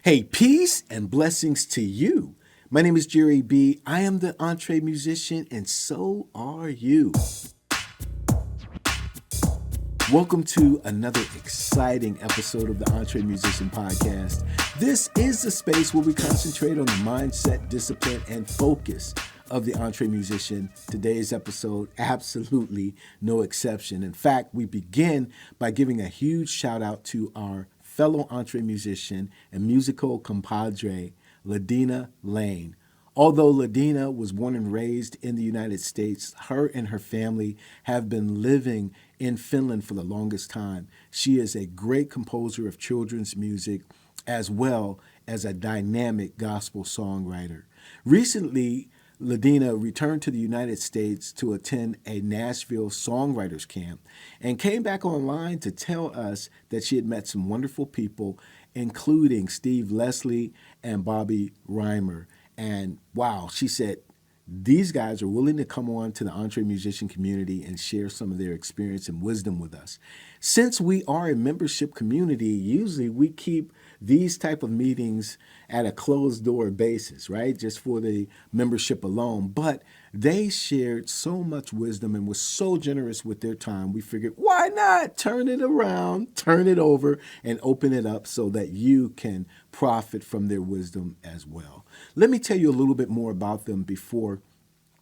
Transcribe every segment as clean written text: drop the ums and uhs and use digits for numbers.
Hey, peace and blessings to you. My name is Jerry B. I am the EntreMusician, and so are you. Welcome to another exciting episode of the EntreMusician podcast. This is the space where we concentrate on the mindset, discipline, and focus of the EntreMusician. Today's episode, absolutely no exception. In fact, we begin by giving a huge shout out to our fellow EntreMusician and musical compadre, Ladina Lane. Although Ladina was born and raised in the United States, her and her family have been living in Finland for the longest time. She is a great composer of children's music as well as a dynamic gospel songwriter. Recently, Ladina returned to the United States to attend a Nashville songwriters camp and came back online to tell us that she had met some wonderful people, including Steve Leslie and Bobby Rymer. And wow, she said, these guys are willing to come on to the EntreMusician community and share some of their experience and wisdom with us. Since we are a membership community, usually we keep these type of meetings at a closed door basis, right? Just for the membership alone. But they shared so much wisdom and was so generous with their time. We figured, why not turn it around, turn it over, and open it up so that you can profit from their wisdom as well. Let me tell you a little bit more about them before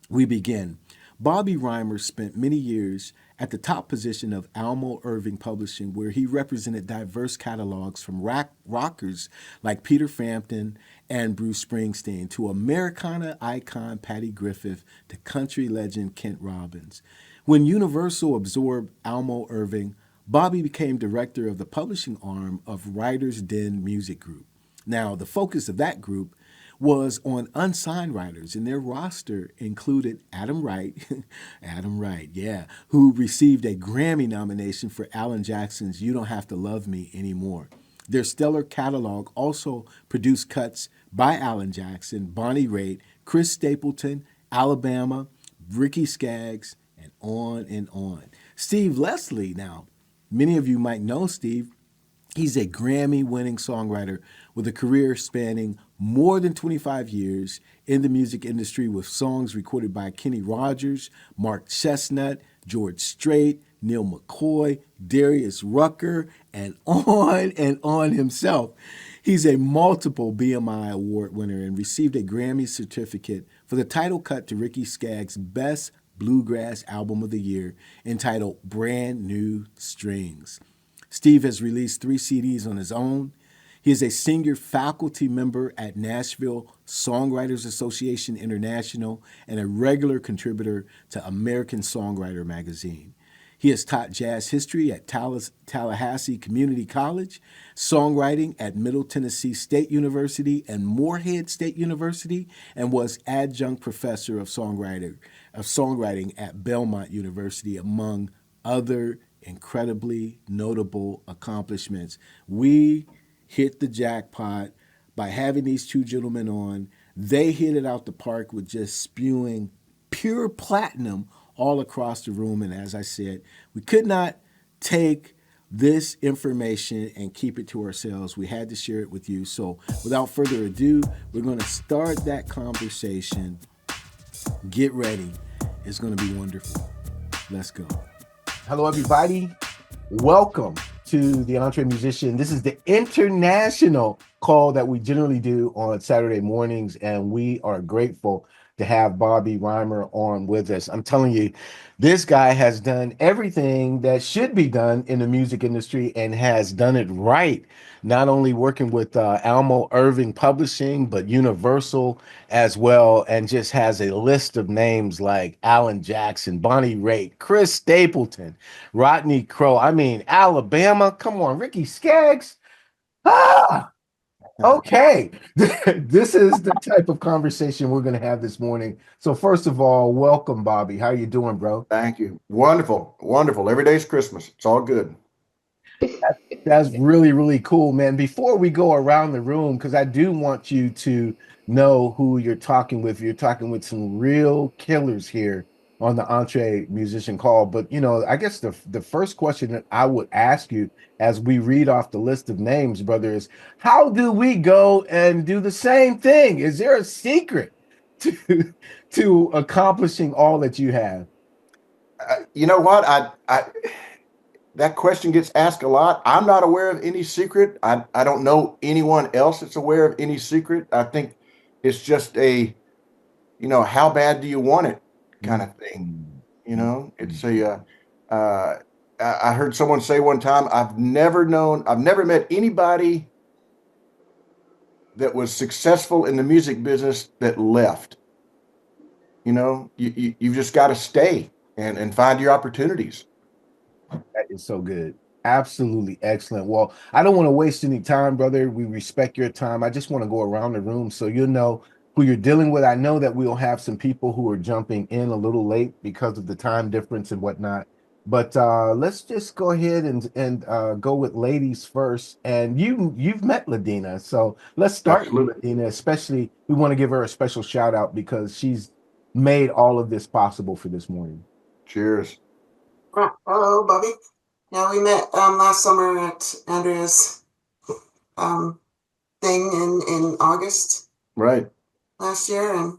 we begin. Bobby Rymer spent many years at the top position of Almo-Irving Publishing, where he represented diverse catalogues from rockers like Peter Frampton and Bruce Springsteen to Americana icon Patty Griffith to country legend Kent Robbins. When Universal absorbed Almo-Irving, Bobby became director of the publishing arm of Writers Den Music Group. Now, the focus of that group was on unsigned writers, and their roster included Adam Wright, who received a Grammy nomination for Alan Jackson's You Don't Have to Love Me Anymore. Their stellar catalog also produced cuts by Alan Jackson, Bonnie Raitt, Chris Stapleton, Alabama, Ricky Skaggs, and on and on. Steve Leslie, now, many of you might know Steve. He's a Grammy-winning songwriter with a career spanning more than 25 years in the music industry with songs recorded by Kenny Rogers, Mark Chestnut, George Strait, Neil McCoy, Darius Rucker, and on himself. He's a multiple BMI award winner and received a Grammy certificate for the title cut to Ricky Skaggs' Best Bluegrass Album of the Year entitled Brand New Strings. Steve has released 3 CDs on his own. He is a senior faculty member at Nashville Songwriters Association International and a regular contributor to American Songwriter magazine. He has taught jazz history at Tallahassee Community College, songwriting at Middle Tennessee State University and Morehead State University, and was adjunct professor of songwriting at Belmont University, among other incredibly notable accomplishments. We hit the jackpot by having these two gentlemen on. They hit it out the park with just spewing pure platinum all across the room. And as I said, we could not take this information and keep it to ourselves. We had to share it with you. So without further ado, we're going to start that conversation. Get ready. It's going to be wonderful. Let's go. Hello, everybody. Welcome to the EntreMusician. This is the international call that we generally do on Saturday mornings, and we are grateful to have Bobby Rymer on with us. I'm telling you, this guy has done everything that should be done in the music industry and has done it right. Not only working with Almo-Irving Publishing, but Universal as well, and just has a list of names like Alan Jackson, Bonnie Raitt, Chris Stapleton, Rodney Crowe. I mean, Alabama. Come on, Ricky Skaggs. Okay. This is the type of conversation we're going to have this morning. So first of all, welcome, Bobby. How you doing, bro? Thank you. Wonderful. Wonderful. Every day's Christmas. It's all good. That's really, really cool, man. Before we go around the room, because I do want you to know who you're talking with. You're talking with some real killers here on the Entree Musician Call. But I guess the first question that I would ask you as we read off the list of names, brother, is how do we go and do the same thing? Is there a secret to accomplishing all that you have? You know what? That question gets asked a lot. I'm not aware of any secret. I don't know anyone else that's aware of any secret. I think it's just how bad do you want it kind of thing. It's I heard someone say one time, I've never met anybody that was successful in the music business that left. You've just got to stay and find your opportunities. That is so good. Absolutely excellent. Well, I don't want to waste any time, brother. We respect your time. I just want to go around the room so you know who you're dealing with. I know that we'll have some people who are jumping in a little late because of the time difference and whatnot. But let's just go ahead and go with ladies first. And you've met Ladina, so let's start Absolutely. with Ladina. Especially, we want to give her a special shout out because she's made all of this possible for this morning. Cheers. Hello, Bobby. Yeah, we met last summer at Andrea's thing in August. Right. Last year, and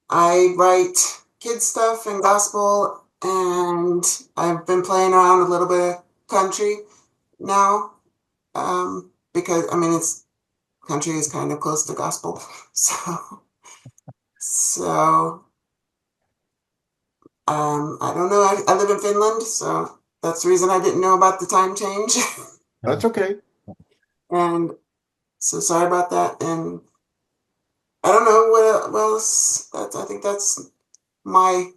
I write kids stuff and gospel, and I've been playing around a little bit of country now, because it's country is kind of close to gospel, so I don't know. I live in Finland, so that's the reason I didn't know about the time change. That's okay. And so sorry about that. And I don't know what else. I think that's my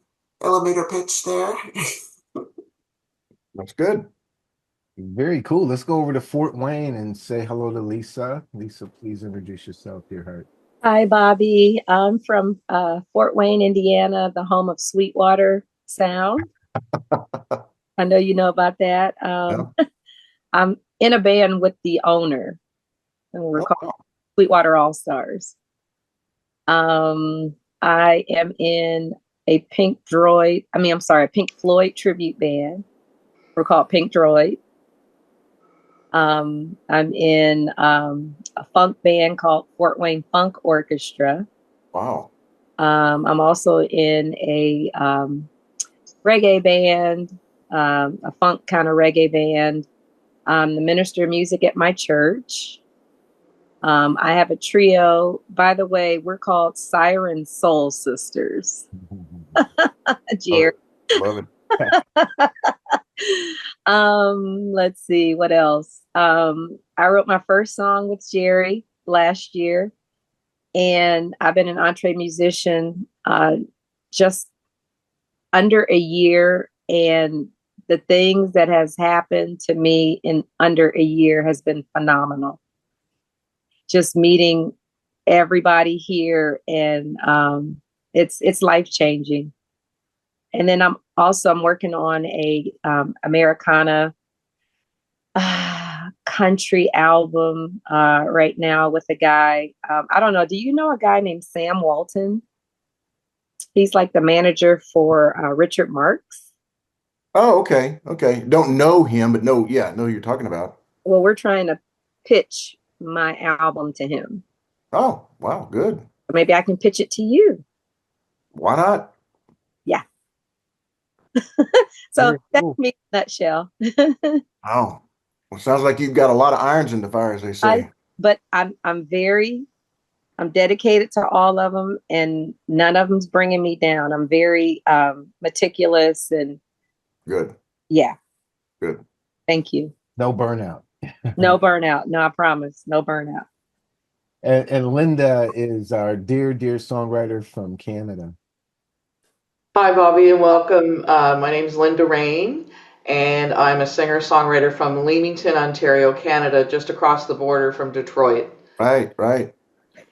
elevator pitch there. That's good. Very cool. Let's go over to Fort Wayne and say hello to Lisa. Lisa, please introduce yourself, dear heart. Hi, Bobby. I'm from Fort Wayne, Indiana, the home of Sweetwater Sound. I know you know about that. Yeah. I'm in a band with the owner, and we're called Sweetwater All Stars. I am in a Pink Floyd tribute band. We're called Pink Droid. I'm in a funk band called Fort Wayne Funk Orchestra. Wow. I'm also in a reggae band, a funk kind of reggae band. I'm the minister of music at my church. I have a trio. By the way, we're called Siren Soul Sisters. Jerry. Love it. Let's see what else. I wrote my first song with Jerry last year, and I've been an EntreMusician just under a year, and the things that has happened to me in under a year has been phenomenal. Just meeting everybody here, and it's life-changing. And then I'm working on a Americana country album right now with a guy. I don't know. Do you know a guy named Sam Walton? He's like the manager for Richard Marx. Oh, okay. Okay. Don't know him, but know who you're talking about. Well, we're trying to pitch my album to him. Oh, wow. Good. Maybe I can pitch it to you. Why not? Yeah. So that's me in a nutshell. Oh, well, sounds like you've got a lot of irons in the fire, as they say. But I'm dedicated to all of them, and none of them's bringing me down. I'm very meticulous and good. Yeah. Good. Thank you. No burnout. No burnout. No, I promise. No burnout. And Linda is our dear songwriter from Canada. Hi, Bobby, and welcome. My name is Linda Rain, and I'm a singer-songwriter from Leamington, Ontario, Canada, just across the border from Detroit. Right.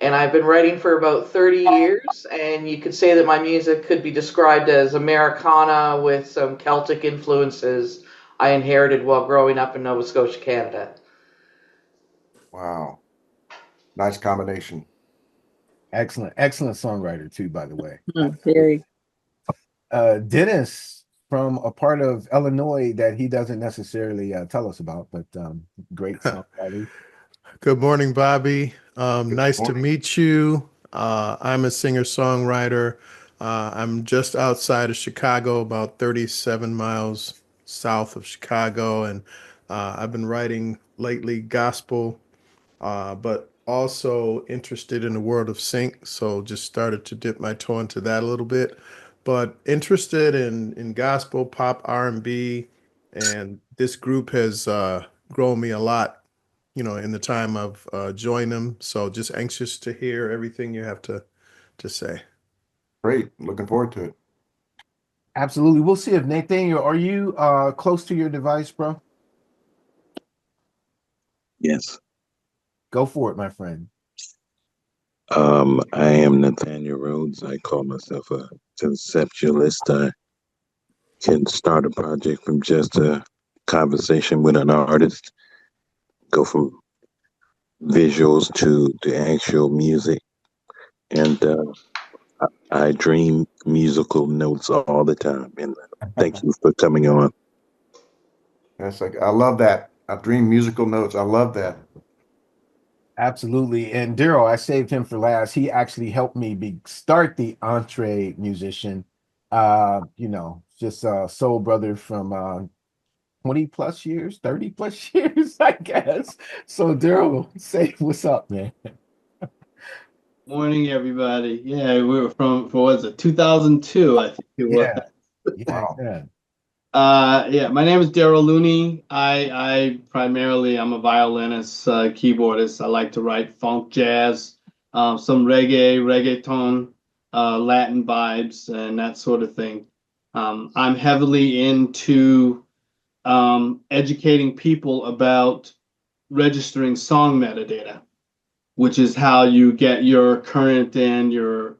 And I've been writing for about 30 years, and you could say that my music could be described as Americana with some Celtic influences I inherited while growing up in Nova Scotia, Canada. Wow. Nice combination. Excellent songwriter too, by the way. Very. Dennis from a part of Illinois that he doesn't necessarily tell us about, but great songwriter. Good morning, Bobby. Nice to morning. meet you. I'm a singer-songwriter. I'm just outside of Chicago, about 37 miles south of Chicago, and I've been writing lately gospel, but also interested in the world of sync, so just started to dip my toe into that a little bit. But interested in gospel, pop, R&B, and this group has grown me a lot, in the time I've joined them. So just anxious to hear everything you have to say. Great. Looking forward to it. Absolutely. We'll see if Nathaniel, are you close to your device, bro? Yes. Go for it, my friend. I am Nathaniel Rhodes. I call myself a conceptualist. I can start a project from just a conversation with an artist, go from visuals to the actual music. And I dream musical notes all the time. And thank you for coming on. That's like, I love that. I dream musical notes. I love that. Absolutely. And Daryl, I saved him for last. He actually helped me start the EntreMusician. Just a soul brother from 20 plus years, 30 plus years, I guess. So Daryl, say what's up, man. Morning, everybody. Yeah, we were from, for what's it, 2002, I think it was. Yeah. Yeah, my name is Daryl Looney. I primarily, I'm a violinist, keyboardist. I like to write funk, jazz, some reggaeton, Latin vibes, and that sort of thing. I'm heavily into educating people about registering song metadata, which is how you get your current and your,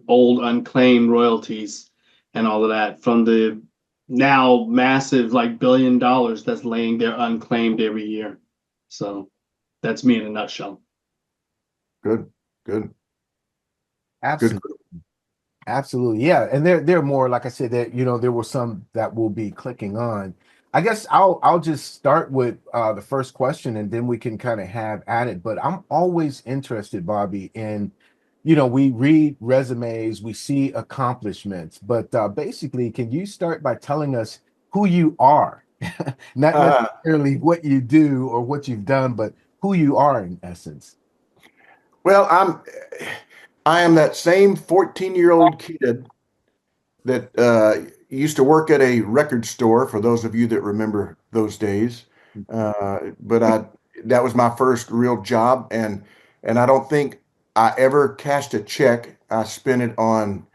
old unclaimed royalties and all of that from the now massive, like $1 billion that's laying there unclaimed every year. So that's me in a nutshell. Good. Good. Absolutely. Good. Absolutely. Yeah. And they're more, like I said, that there were some that will be clicking on. I guess I'll just start with the first question and then we can kind of have at it. But I'm always interested, Bobby, in we read resumes, we see accomplishments, but basically, can you start by telling us who you are? Not necessarily what you do or what you've done, but who you are in essence. Well, I am that same 14-year-old kid that used to work at a record store, for those of you that remember those days. But that was my first real job, and I don't think I ever cashed a check. I spent it on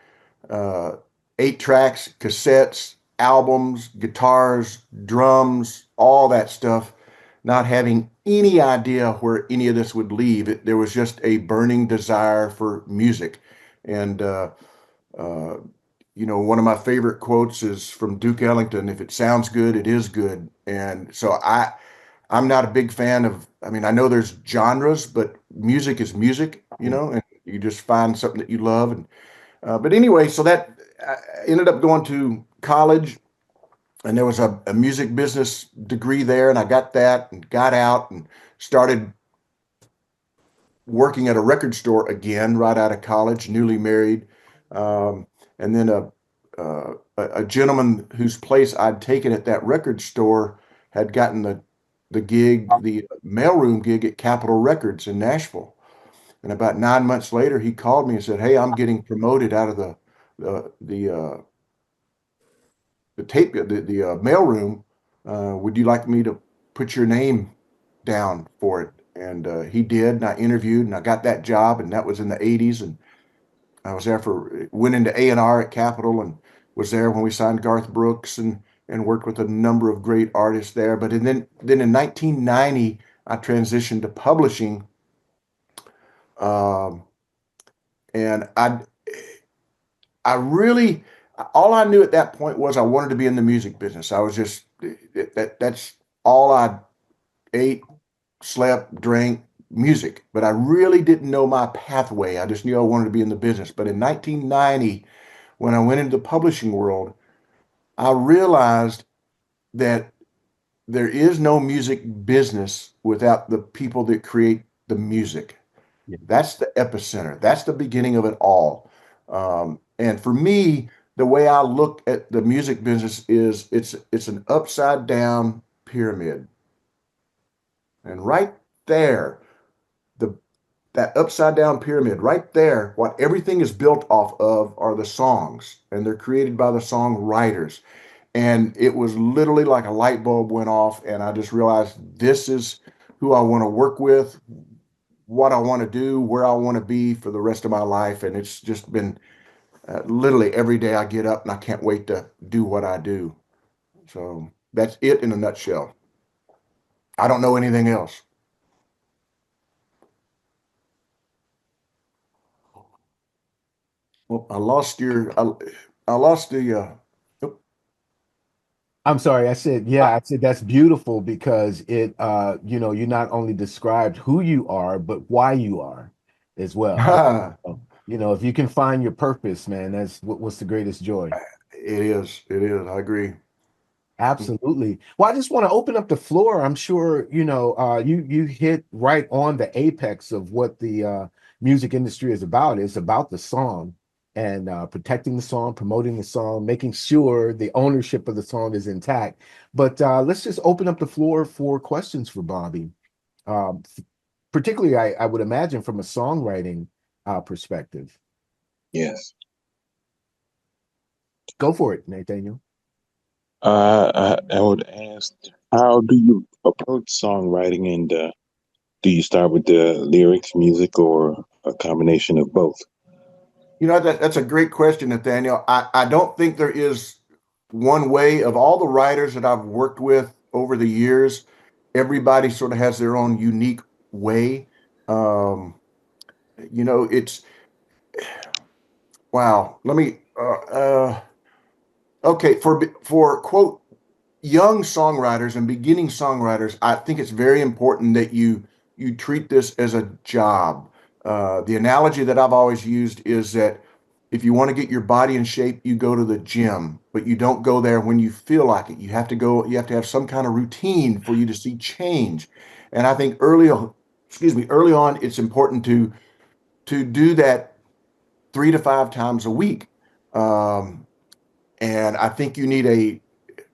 8 tracks, cassettes, albums, guitars, drums, all that stuff, not having any idea where any of this would lead. There was just a burning desire for music. And, one of my favorite quotes is from Duke Ellington: "If it sounds good, it is good." And so I'm not a big fan of, I mean, I know there's genres, but music is music, and you just find something that you love. And but anyway, so that I ended up going to college, and there was a music business degree there, and I got that and got out and started working at a record store again right out of college, newly married. And then a gentleman whose place I'd taken at that record store had gotten the gig, the mailroom gig at Capitol Records in Nashville. And about 9 months later, he called me and said, "Hey, I'm getting promoted out of the mailroom. Would you like me to put your name down for it?" And he did, and I interviewed, and I got that job, and that was in the '80s. And I was there went into A&R at Capitol, and was there when we signed Garth Brooks, and worked with a number of great artists there. But then in 1990, I transitioned to publishing. Um, and I really, all I knew at that point was I wanted to be in the music business. I was just, that's all I ate, slept, drank, music. But I really didn't know my pathway. I just knew I wanted to be in the business. But in 1990, when I went into the publishing world, I realized that there is no music business without the people that create the music. Yeah. That's the epicenter. That's the beginning of it all. And for me, the way I look at the music business is it's an upside down pyramid. And right there, the that upside down pyramid, right there, what everything is built off of are the songs, and they're created by the songwriters. And it was literally like a light bulb went off, and I just realized this is who I want to work with, what I want to do, where I want to be for the rest of my life. And it's just been literally every day I get up and I can't wait to do what I do. So that's it in a nutshell. I don't know anything else. Well, I lost the, oh, I'm sorry. I said that's beautiful because you not only described who you are, but why you are as well. If you can find your purpose, man, that's what's the greatest joy. it is. It is. I agree. Absolutely. Well, I just want to open up the floor. I'm sure, you hit right on the apex of what the music industry is about. It's about the song and protecting the song, promoting the song, making sure the ownership of the song is intact. But let's just open up the floor for questions for Bobby. Particularly, I would imagine from a songwriting perspective. Yes. Go for it, Nathaniel. I would ask, how do you approach songwriting, and do you start with the lyrics, music, or a combination of both? That's a great question, Nathaniel. I don't think there is one way. Of all the writers that I've worked with over the years, everybody sort of has their own unique way. It's wow. Let me okay, for quote young songwriters and beginning songwriters, I think it's very important that you treat this as a job. The analogy that I've always used is that if you want to get your body in shape, you go to the gym, but you don't go there when you feel like it. You have to go, you have to have some kind of routine for you to see change. And I think early on, it's important to do that 3 to 5 times a week. And I think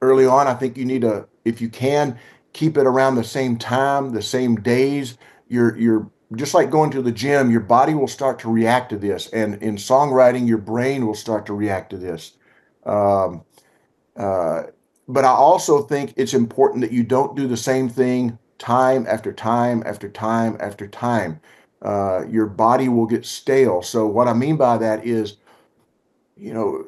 early on, I think you need if you can, keep it around the same time, the same days. You're just like going to the gym, your body will start to react to this. And in songwriting, your brain will start to react to this. Um, but I also think it's important that you don't do the same thing time after time after time after time. Your body will get stale. So what I mean by that is, you know,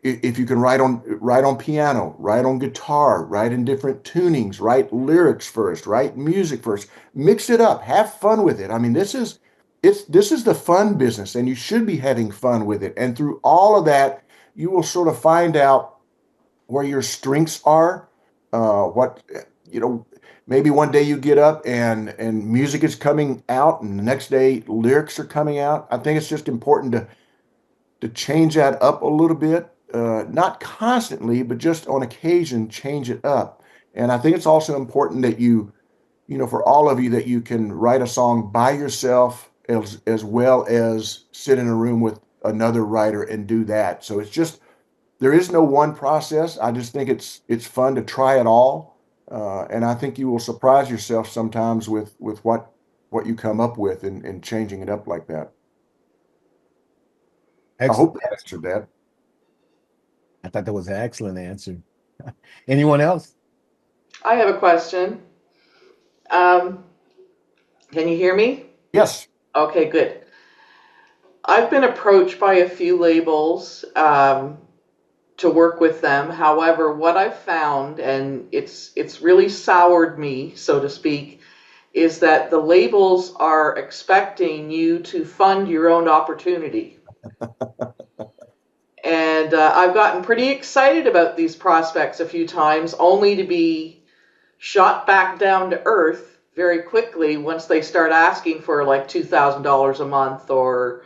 if you can write on piano, write on guitar, write in different tunings, write lyrics first, write music first, mix it up, have fun with it. I mean, this is the fun business, and you should be having fun with it. And through all of that, you will sort of find out where your strengths are. What you know, maybe one day you get up and music is coming out, and the next day lyrics are coming out. I think it's just important to change that up a little bit, not constantly, but just on occasion, change it up. And I think it's also important that for all of you, that you can write a song by yourself as well as sit in a room with another writer and do that. So there is no one process. I just think it's fun to try it all. And I think you will surprise yourself sometimes with what you come up with and changing it up like that. Excellent. I hope that answered that. I thought that was an excellent answer. Anyone else? I have a question. Can you hear me? Yes. Okay, good. I've been approached by a few labels to work with them. However, what I've found, and it's really soured me, so to speak, is that the labels are expecting you to fund your own opportunity. And I've gotten pretty excited about these prospects a few times, only to be shot back down to earth very quickly once they start asking for like $2,000 a month or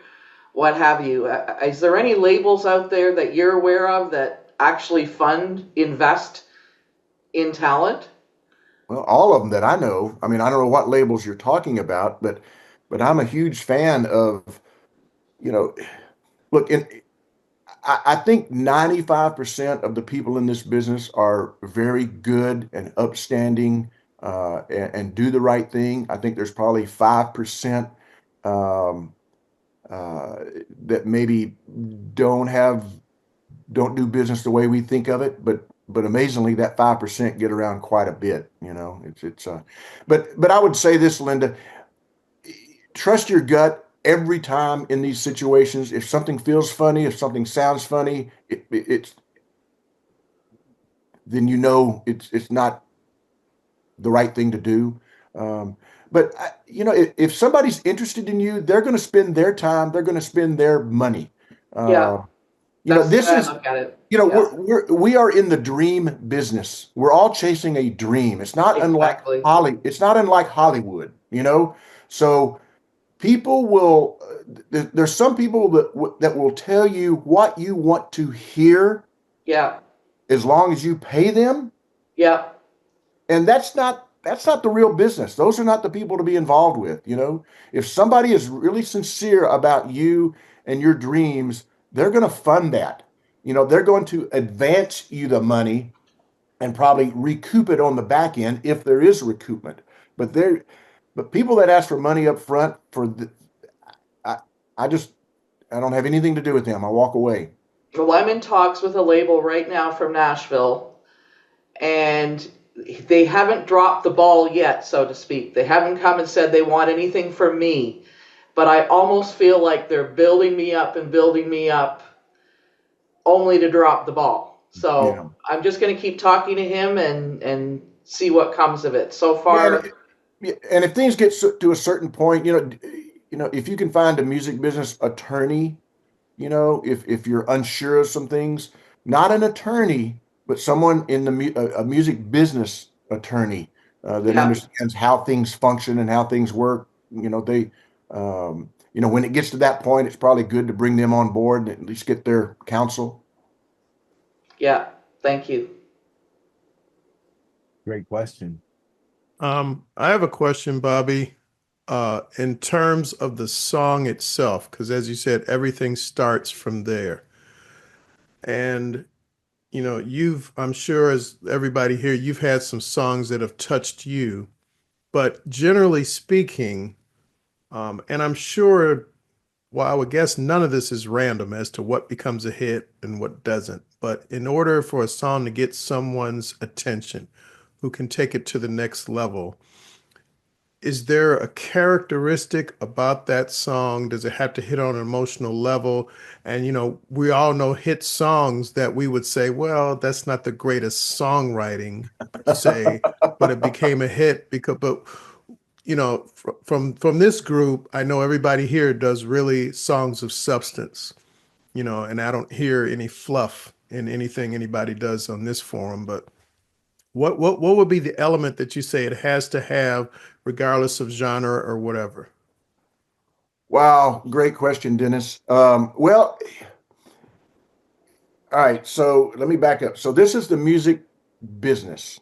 what have you. Is there any labels out there that you're aware of that actually invest in talent? Well, all of them that I know. I mean, I don't know what labels you're talking about, but I'm a huge fan of, you know, look, I think 95% of the people in this business are very good and upstanding and do the right thing. I think there's probably 5% um, that maybe don't do business the way we think of it, but amazingly that 5% get around quite a bit. But I would say this, Linda, trust your gut every time in these situations. If something feels funny, if something sounds funny, it's then it's not the right thing to do. But if somebody's interested in you, they're going to spend their time, they're going to spend their money. Yeah. That's the way I look at it. We are in the dream business. We're all chasing a dream. It's not Exactly. It's not unlike Hollywood, So people will. There's some people that will tell you what you want to hear. Yeah. As long as you pay them. Yeah. And that's not the real business. Those are not the people to be involved with. If somebody is really sincere about you and your dreams, they're going to fund that. They're going to advance you the money and probably recoup it on the back end if there is recoupment. But people that ask for money up front I don't have anything to do with them. I walk away. Well, I'm in talks with a label right now from Nashville, and they haven't dropped the ball yet, so to speak. They haven't come and said they want anything from me, but I almost feel like they're building me up only to drop the ball. So yeah. I'm just going to keep talking to him and see what comes of it. So far. Yeah, and if things get to a certain point, if you can find a music business attorney, if you're unsure of some things, not an attorney, but someone in a music business attorney that understands how things function and how things work. When it gets to that point, it's probably good to bring them on board and at least get their counsel. Yeah, thank you. Great question. I have a question, Bobby, in terms of the song itself, because as you said, everything starts from there. And I'm sure as everybody here, you've had some songs that have touched you, but generally speaking, and I'm sure, well, I would guess none of this is random as to what becomes a hit and what doesn't. But in order for a song to get someone's attention, who can take it to the next level, is there a characteristic about that song? Does it have to hit on an emotional level? And, we all know hit songs that we would say, well, that's not the greatest songwriting per se, but it became a hit from this group, I know everybody here does really songs of substance, and I don't hear any fluff in anything anybody does on this forum, but what would be the element that you say it has to have regardless of genre or whatever? Wow, great question, Dennis. Well, all right, so let me back up. So this is the music business,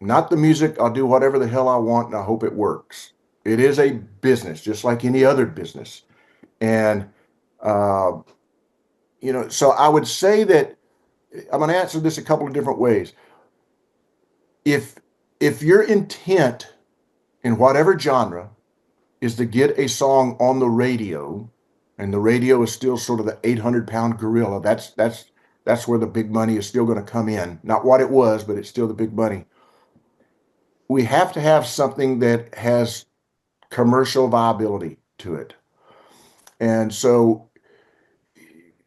not the music. I'll do whatever the hell I want and I hope it works. It is a business, just like any other business. And, so I would say that I'm going to answer this a couple of different ways. If your intent in whatever genre is to get a song on the radio, and the radio is still sort of the 800-pound gorilla, that's where the big money is still going to come in. Not what it was, but it's still the big money. We have to have something that has commercial viability to it. And so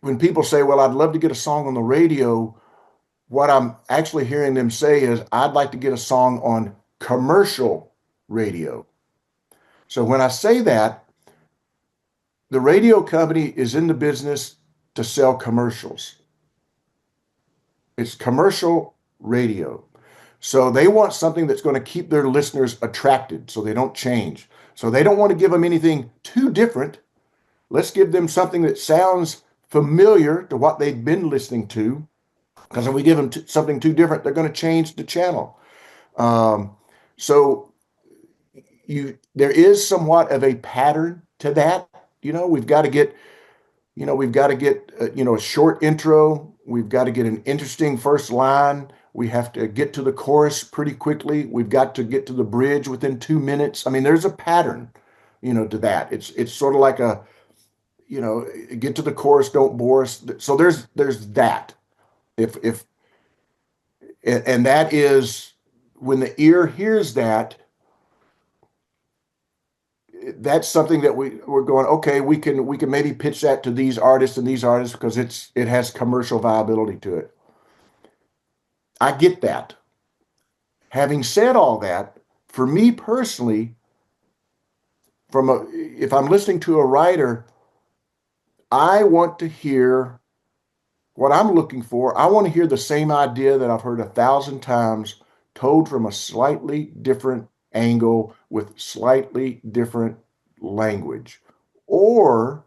when people say, well, I'd love to get a song on the radio, what I'm actually hearing them say is, I'd like to get a song on commercial radio. So when I say that, the radio company is in the business to sell commercials. It's commercial radio. So they want something that's going to keep their listeners attracted so they don't change. So they don't want to give them anything too different, let's give them something that sounds familiar to what they've been listening to. Because if we give them something too different, they're going to change the channel. So there is somewhat of a pattern to that. We've got to get a short intro. We've got to get an interesting first line. We have to get to the chorus pretty quickly. We've got to get to the bridge within 2 minutes. I mean, there's a pattern, to that. It's sort of like get to the chorus, don't bore us. So there's that. And that is when the ear hears that, that's something that we're going, okay, we can maybe pitch that to these artists and these artists because it has commercial viability to it. I get that. Having said all that, for me personally, if I'm listening to a writer, I want to hear what I'm looking for. I want to hear the same idea that I've heard 1,000 times told from a slightly different angle with slightly different language, or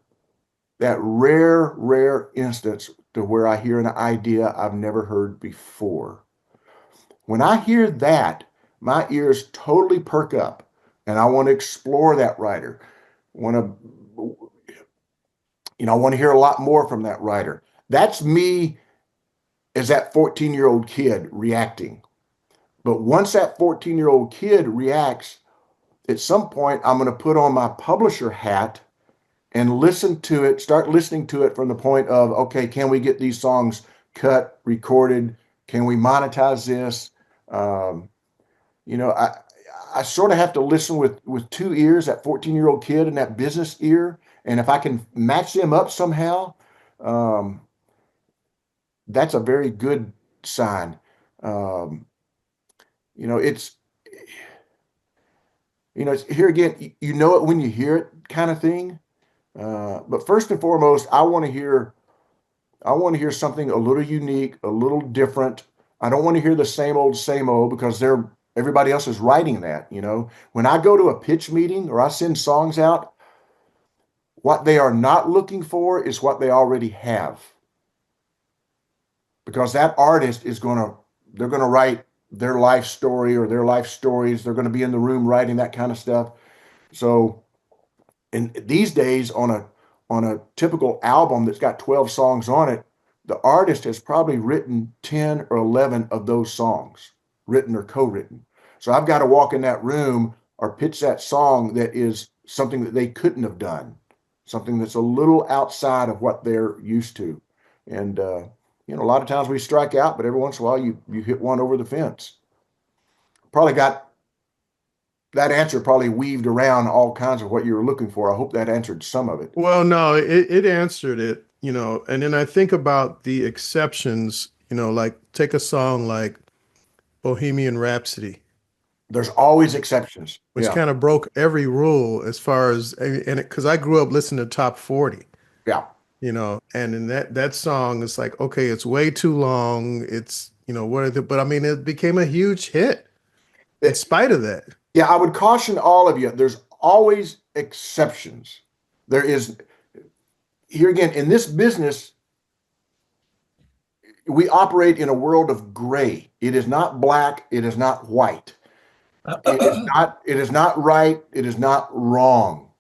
that rare instance to where I hear an idea I've never heard before. When I hear that, my ears totally perk up and I want to explore that writer. I want to hear a lot more from that writer. That's me as that 14-year-old kid reacting. But once that 14-year-old kid reacts, at some point, I'm going to put on my publisher hat and start listening to it from the point of, okay, can we get these songs cut, recorded? Can we monetize this? I sort of have to listen with two ears, that 14-year-old kid and that business ear. And if I can match them up somehow, that's a very good sign. It's here again, it when you hear it kind of thing. But first and foremost, I want to hear something a little unique, a little different. I don't want to hear the same old because everybody else is writing that. When I go to a pitch meeting or I send songs out, what they are not looking for is what they already have. Because that artist they're going to write their life story or their life stories. They're going to be in the room writing that kind of stuff. So, and these days on a typical album that's got 12 songs on it, the artist has probably written 10 or 11 of those songs, written or co-written. So I've got to walk in that room or pitch that song that is something that they couldn't have done, something that's a little outside of what they're used to. And, a lot of times we strike out, but every once in a while you hit one over the fence. Probably got that answer probably weaved around all kinds of what you were looking for. I hope that answered some of it. Well, no, it answered it, and then I think about the exceptions, like take a song like Bohemian Rhapsody. There's always exceptions. Which kind of broke every rule as far as, because I grew up listening to top 40. Yeah. And in that song, it's like, okay, it's way too long. It's, but I mean, it became a huge hit in spite of that. Yeah, I would caution all of you. There's always exceptions. There is, here again, in this business, we operate in a world of gray. It is not black. It is not white. It is not right. It is not wrong.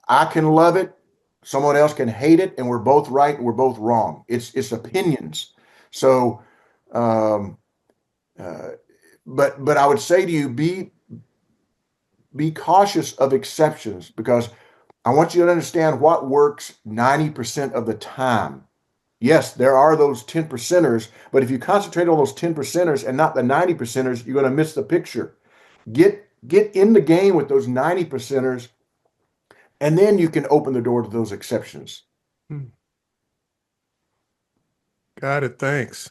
I can love it. Someone else can hate it, and we're both right and we're both wrong. It's opinions. So, but I would say to you, be cautious of exceptions, because I want you to understand what works 90% of the time. Yes, there are those 10%ers, but if you concentrate on those 10%ers and not the 90%ers, you're going to miss the picture. Get in the game with those 90%ers. And then you can open the door to those exceptions. Got it. Thanks.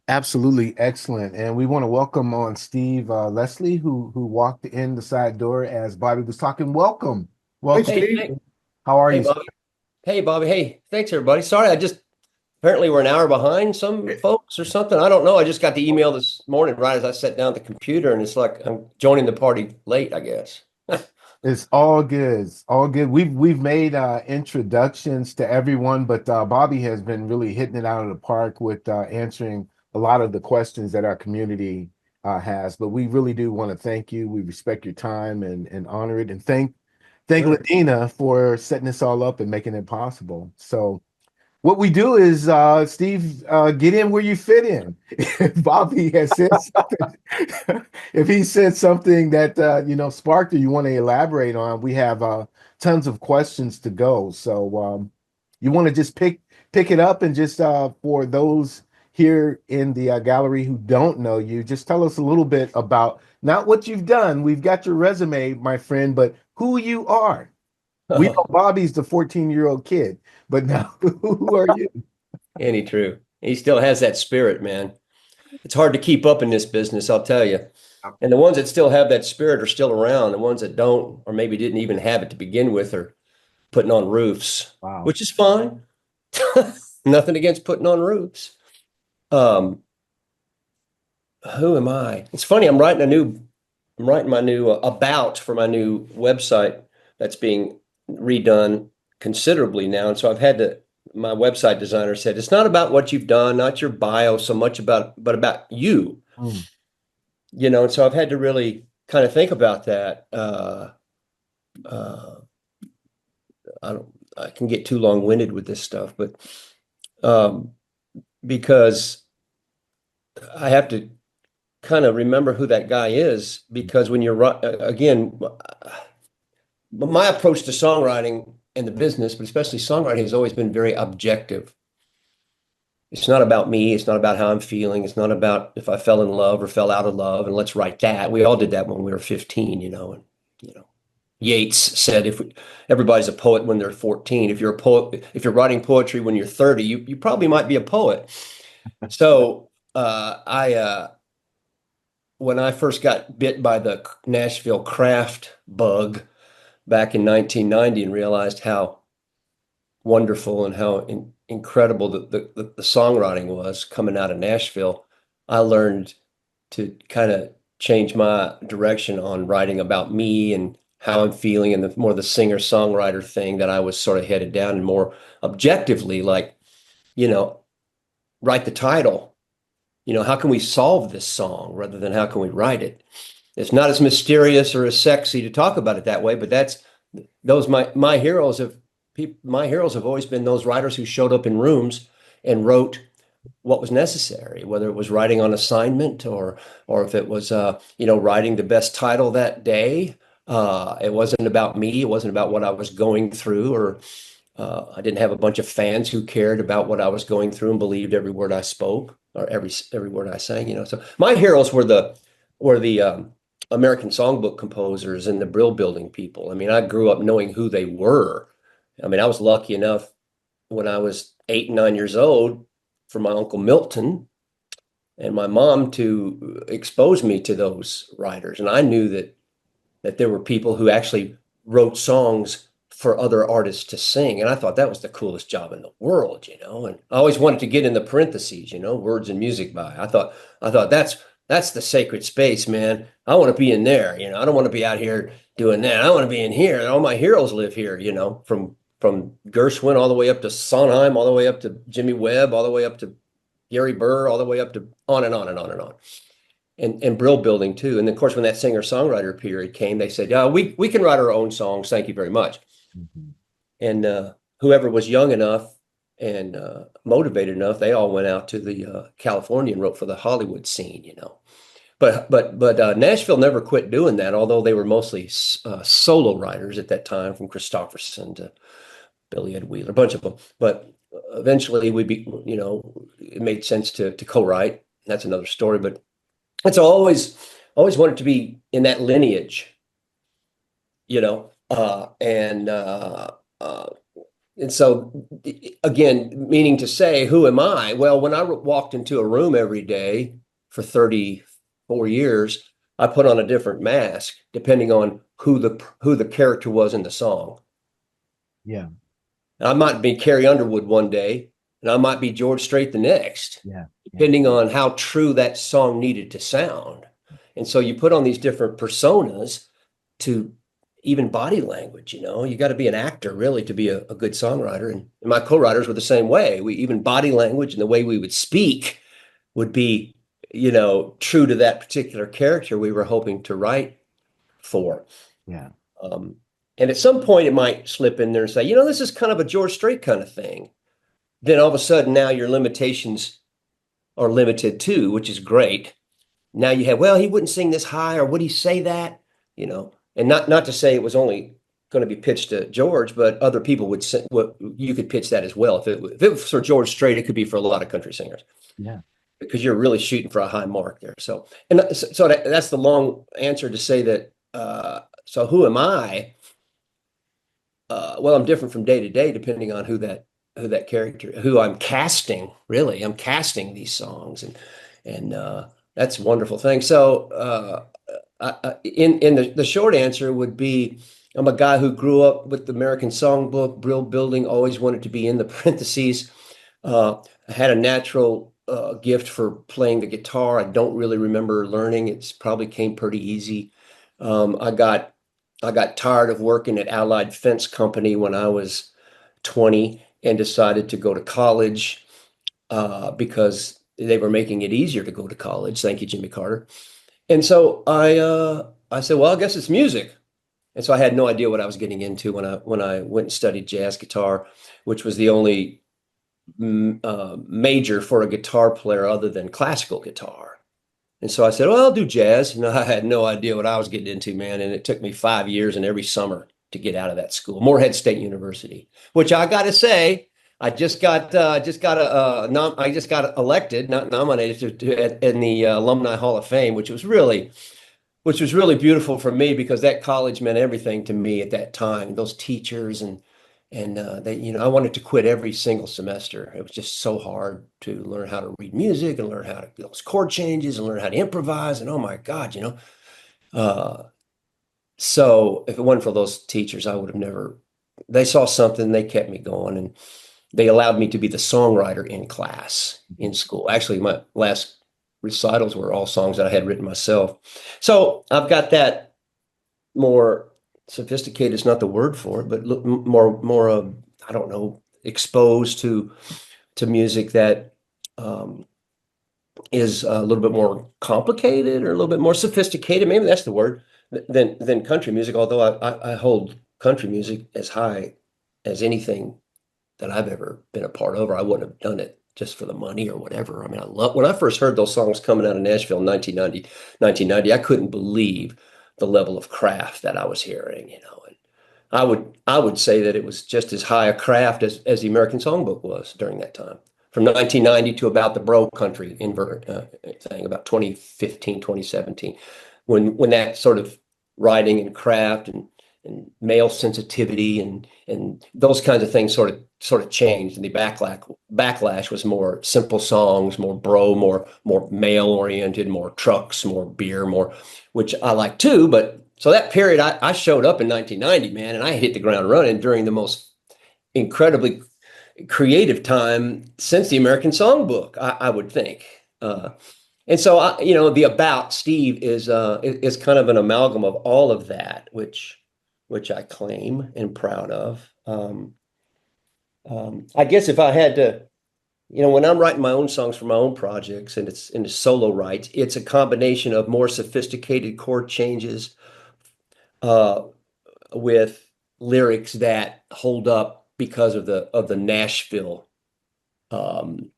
Absolutely excellent. And we want to welcome on Steve Leslie, who walked in the side door as Bobby was talking. Welcome. Hey, Steve. Hey. How are you? Bobby. Hey, Bobby. Hey, thanks, everybody. Sorry, apparently we're an hour behind some folks or something. I don't know. I just got the email this morning right as I sat down at the computer, and it's like I'm joining the party late, I guess. It's all good. It's all good. We've made introductions to everyone, but Bobby has been really hitting it out of the park with answering a lot of the questions that our community has. But we really do want to thank you. We respect your time and honor it, and thank Sure. Ladina for setting this all up and making it possible. So what we do is, Steve, get in where you fit in. If Bobby has said something, if he said something that sparked or you want to elaborate on, we have tons of questions to go. So you want to just pick it up and just for those here in the gallery who don't know you, just tell us a little bit about not what you've done. We've got your resume, my friend, but who you are. We know Bobby's the 14-year-old kid, but now who are you? Any true. He still has that spirit, man. It's hard to keep up in this business, I'll tell you. And the ones that still have that spirit are still around. The ones that don't, or maybe didn't even have it to begin with, are putting on roofs, Wow. which is fine. Nothing against putting on roofs. Who am I? It's funny. I'm writing my new about for my new website that's being redone considerably now. And so my website designer said, it's not about what you've done, not your bio so much but about you. And so I've had to really kind of think about that. I can get too long-winded with this stuff, but because I have to kind of remember who that guy is, because when you're again, my approach to songwriting and the business, but especially songwriting, has always been very objective. It's not about me. It's not about how I'm feeling. It's not about if I fell in love or fell out of love, and let's write that. We all did that when we were 15, and Yeats said, everybody's a poet when they're 14. If you're a poet, if you're writing poetry when you're 30, you probably might be a poet. So when I first got bit by the Nashville craft bug back in 1990 and realized how wonderful and how incredible the songwriting was coming out of Nashville, I learned to kind of change my direction on writing about me and how I'm feeling, and the more the singer-songwriter thing that I was sort of headed down, and more objectively, like, write the title. How can we solve this song rather than how can we write it? It's not as mysterious or as sexy to talk about it that way, but my heroes have always been those writers who showed up in rooms and wrote what was necessary, whether it was writing on assignment or if it was writing the best title that day. It wasn't about me. It wasn't about what I was going through, or I didn't have a bunch of fans who cared about what I was going through and believed every word I spoke or every word I sang. So my heroes were the American songbook composers and the Brill Building people. I mean, I grew up knowing who they were. I mean, I was lucky enough when I was 8 and 9 years old for my Uncle Milton and my mom to expose me to those writers. And I knew that there were people who actually wrote songs for other artists to sing. And I thought that was the coolest job in the world, and I always wanted to get in the parentheses, words and music by. I thought that's the sacred space, man. I want to be in there. I don't want to be out here doing that. I want to be in here. All my heroes live here, from Gershwin all the way up to Sondheim, all the way up to Jimmy Webb, all the way up to Gary Burr, all the way up to on and on and on and on. And Brill Building too. And of course, when that singer-songwriter period came, they said, we can write our own songs. Thank you very much. Mm-hmm. And whoever was young enough and motivated enough, they all went out to the California and wrote for the Hollywood scene, But Nashville never quit doing that, although they were mostly solo writers at that time, from Christopherson to Billy Ed Wheeler, a bunch of them. But eventually it made sense to co-write. That's another story, but it's always wanted to be in that lineage, and so again, meaning to say, who am I? Well, when I walked into a room every day for 34 years, I put on a different mask depending on who the character was in the song. Yeah. I might be Carrie Underwood one day, and I might be George Strait the next. Yeah. Depending on how true that song needed to sound. And so you put on these different personas to even body language. You got to be an actor really to be a good songwriter. And my co-writers were the same way. We even body language and the way we would speak would be, true to that particular character we were hoping to write for. Yeah. And at some point it might slip in there and say, this is kind of a George Strait kind of thing. Then all of a sudden now your limitations are limited too, which is great. Now you have, well, he wouldn't sing this high, or would he say that? And not to say it was only going to be pitched to George, but other people would say, you could pitch that as well. If it was for George Strait, it could be for a lot of country singers. Yeah. Because you're really shooting for a high mark there. So that's the long answer to say that. So who am I? Well, I'm different from day to day, depending on who that character, who I'm casting. Really, I'm casting these songs, and that's a wonderful thing. So, in the short answer would be, I'm a guy who grew up with the American Songbook, Brill Building, always wanted to be in the parentheses. I had a natural gift for playing the guitar. I don't really remember learning. It's probably came pretty easy. I got tired of working at Allied Fence Company when I was 20 and decided to go to college because they were making it easier to go to college. Thank you, Jimmy Carter. And so I said, well, I guess it's music. And so I had no idea what I was getting into when I went and studied jazz guitar, which was the only major for a guitar player other than classical guitar. And so I said, well, I'll do jazz. And I had no idea what I was getting into, man. And it took me 5 years and every summer to get out of that school, Morehead State University, which I got to say, I just got elected, not nominated in the Alumni Hall of Fame, which was really beautiful for me because that college meant everything to me at that time. Those teachers and they, I wanted to quit every single semester. It was just so hard to learn how to read music and learn how to those chord changes and learn how to improvise. And oh my God, so if it wasn't for those teachers, I would have never. They saw something, they kept me going, and they allowed me to be the songwriter in class in school. Actually, my last recitals were all songs that I had written myself. So I've got that more sophisticated is not the word for it, but more I don't know, exposed to music that is a little bit more complicated or a little bit more sophisticated. Maybe that's the word than country music. Although I hold country music as high as anything that I've ever been a part of, or I wouldn't have done it just for the money or whatever. I mean, I love when I first heard those songs coming out of Nashville in 1990, I couldn't believe the level of craft that I was hearing, and I would say that it was just as high a craft as the American Songbook was during that time, from 1990 to about the bro country thing, about 2015, 2017, when that sort of writing and craft and male sensitivity and those kinds of things sort of changed, and the backlash was more simple songs, more bro, more male oriented, more trucks, more beer, more, which I like too. But so that period, I showed up in 1990, man, and I hit the ground running during the most incredibly creative time since the American Songbook, I would think. And so the About Steve is kind of an amalgam of all of that, which I claim and proud of. I guess if I had to, when I'm writing my own songs for my own projects and it's in the solo writes, it's a combination of more sophisticated chord changes with lyrics that hold up because of the Nashville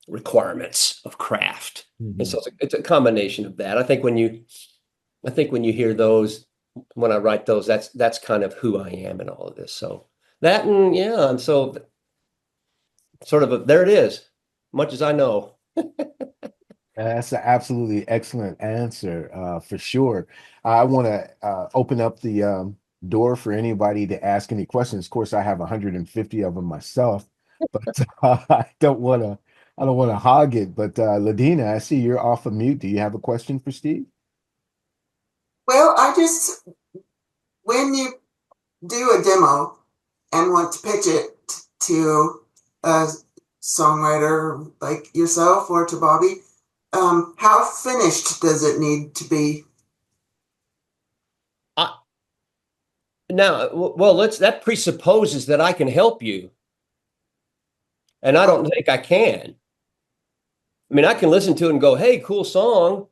requirements of craft. Mm-hmm. And so it's a combination of that. I think when you hear those, when I write those, that's kind of who I am in all of this. So that, and so sort of there it is, much as I know. That's an absolutely excellent answer, for sure. I want to open up the door for anybody to ask any questions. Of course, I have 150 of them myself, but I don't want to hog it. But Ladina, I see you're off of mute. Do you have a question for Steve? Well, when you do a demo and want to pitch it to a songwriter like yourself or to Bobby, how finished does it need to be? Now, well, that presupposes that I can help you. And I don't think I can. I mean, I can listen to it and go, hey, cool song,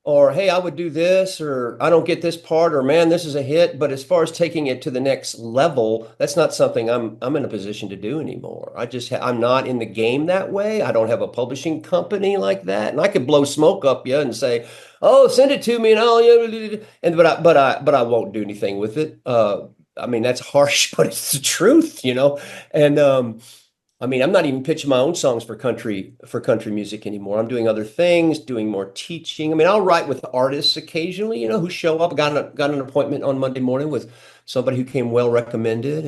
or hey, I would do this, or I don't get this part, or man, this is a hit. But as far as taking it to the next level, that's not something I'm in a position to do anymore. I'm not in the game that way. I don't have a publishing company like that. And I could blow smoke up you and say, oh, send it to me, and but I won't do anything with it. I mean, that's harsh, but it's the truth, And I mean, I'm not even pitching my own songs for country music anymore. I'm doing other things, doing more teaching. I mean, I'll write with artists occasionally, who show up. Got an appointment on Monday morning with somebody who came well recommended,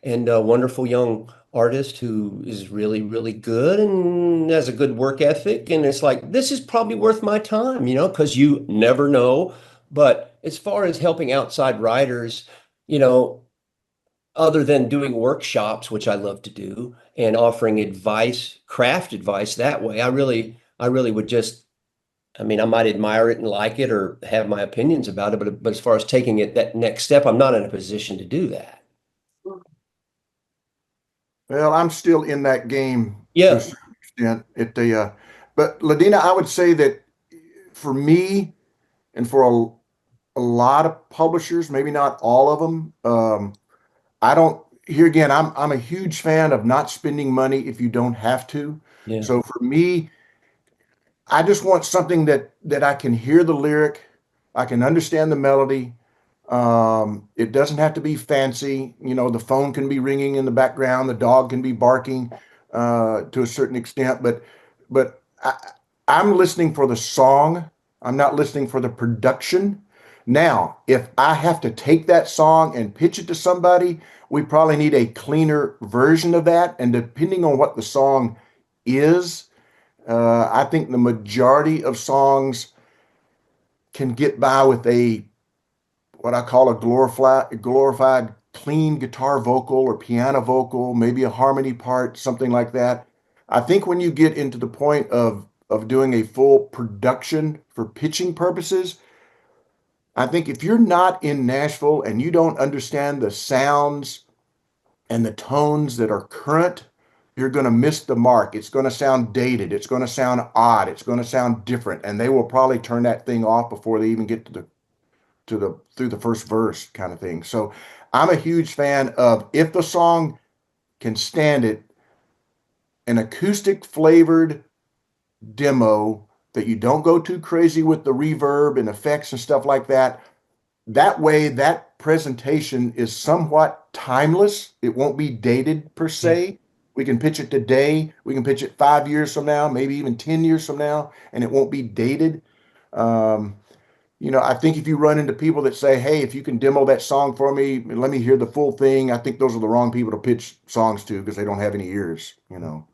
and a wonderful young artist who is really, really good and has a good work ethic. And it's like, this is probably worth my time, because you never know. But as far as helping outside writers, other than doing workshops, which I love to do, and offering advice, craft advice that way, I really would just, I mean, I might admire it and like it or have my opinions about it, but as far as taking it that next step, I'm not in a position to do that. Well, I'm still in that game to Yeah. a certain extent. But Ladina, I would say that for me and for a lot of publishers, maybe not all of them, here again, I'm a huge fan of not spending money if you don't have to. Yeah. So for me, I just want something that I can hear the lyric, I can understand the melody. It doesn't have to be fancy. The phone can be ringing in the background, the dog can be barking to a certain extent, but I'm listening for the song. I'm not listening for the production. Now, if I have to take that song and pitch it to somebody, we probably need a cleaner version of that. And depending on what the song is, I think the majority of songs can get by with what I call a glorified clean guitar vocal or piano vocal, maybe a harmony part, something like that. I think when you get into the point of doing a full production for pitching purposes, I think if you're not in Nashville and you don't understand the sounds and the tones that are current, you're going to miss the mark. It's going to sound dated. It's going to sound odd. It's going to sound different. And they will probably turn that thing off before they even get through the first verse kind of thing. So I'm a huge fan of, if the song can stand it, an acoustic flavored demo that you don't go too crazy with the reverb and effects and stuff like that. That way, that presentation is somewhat timeless. It won't be dated per se. We can pitch it today. We can pitch it 5 years from now, maybe even 10 years from now, and it won't be dated. I think if you run into people that say, hey, if you can demo that song for me, let me hear the full thing, I think those are the wrong people to pitch songs to because they don't have any ears, So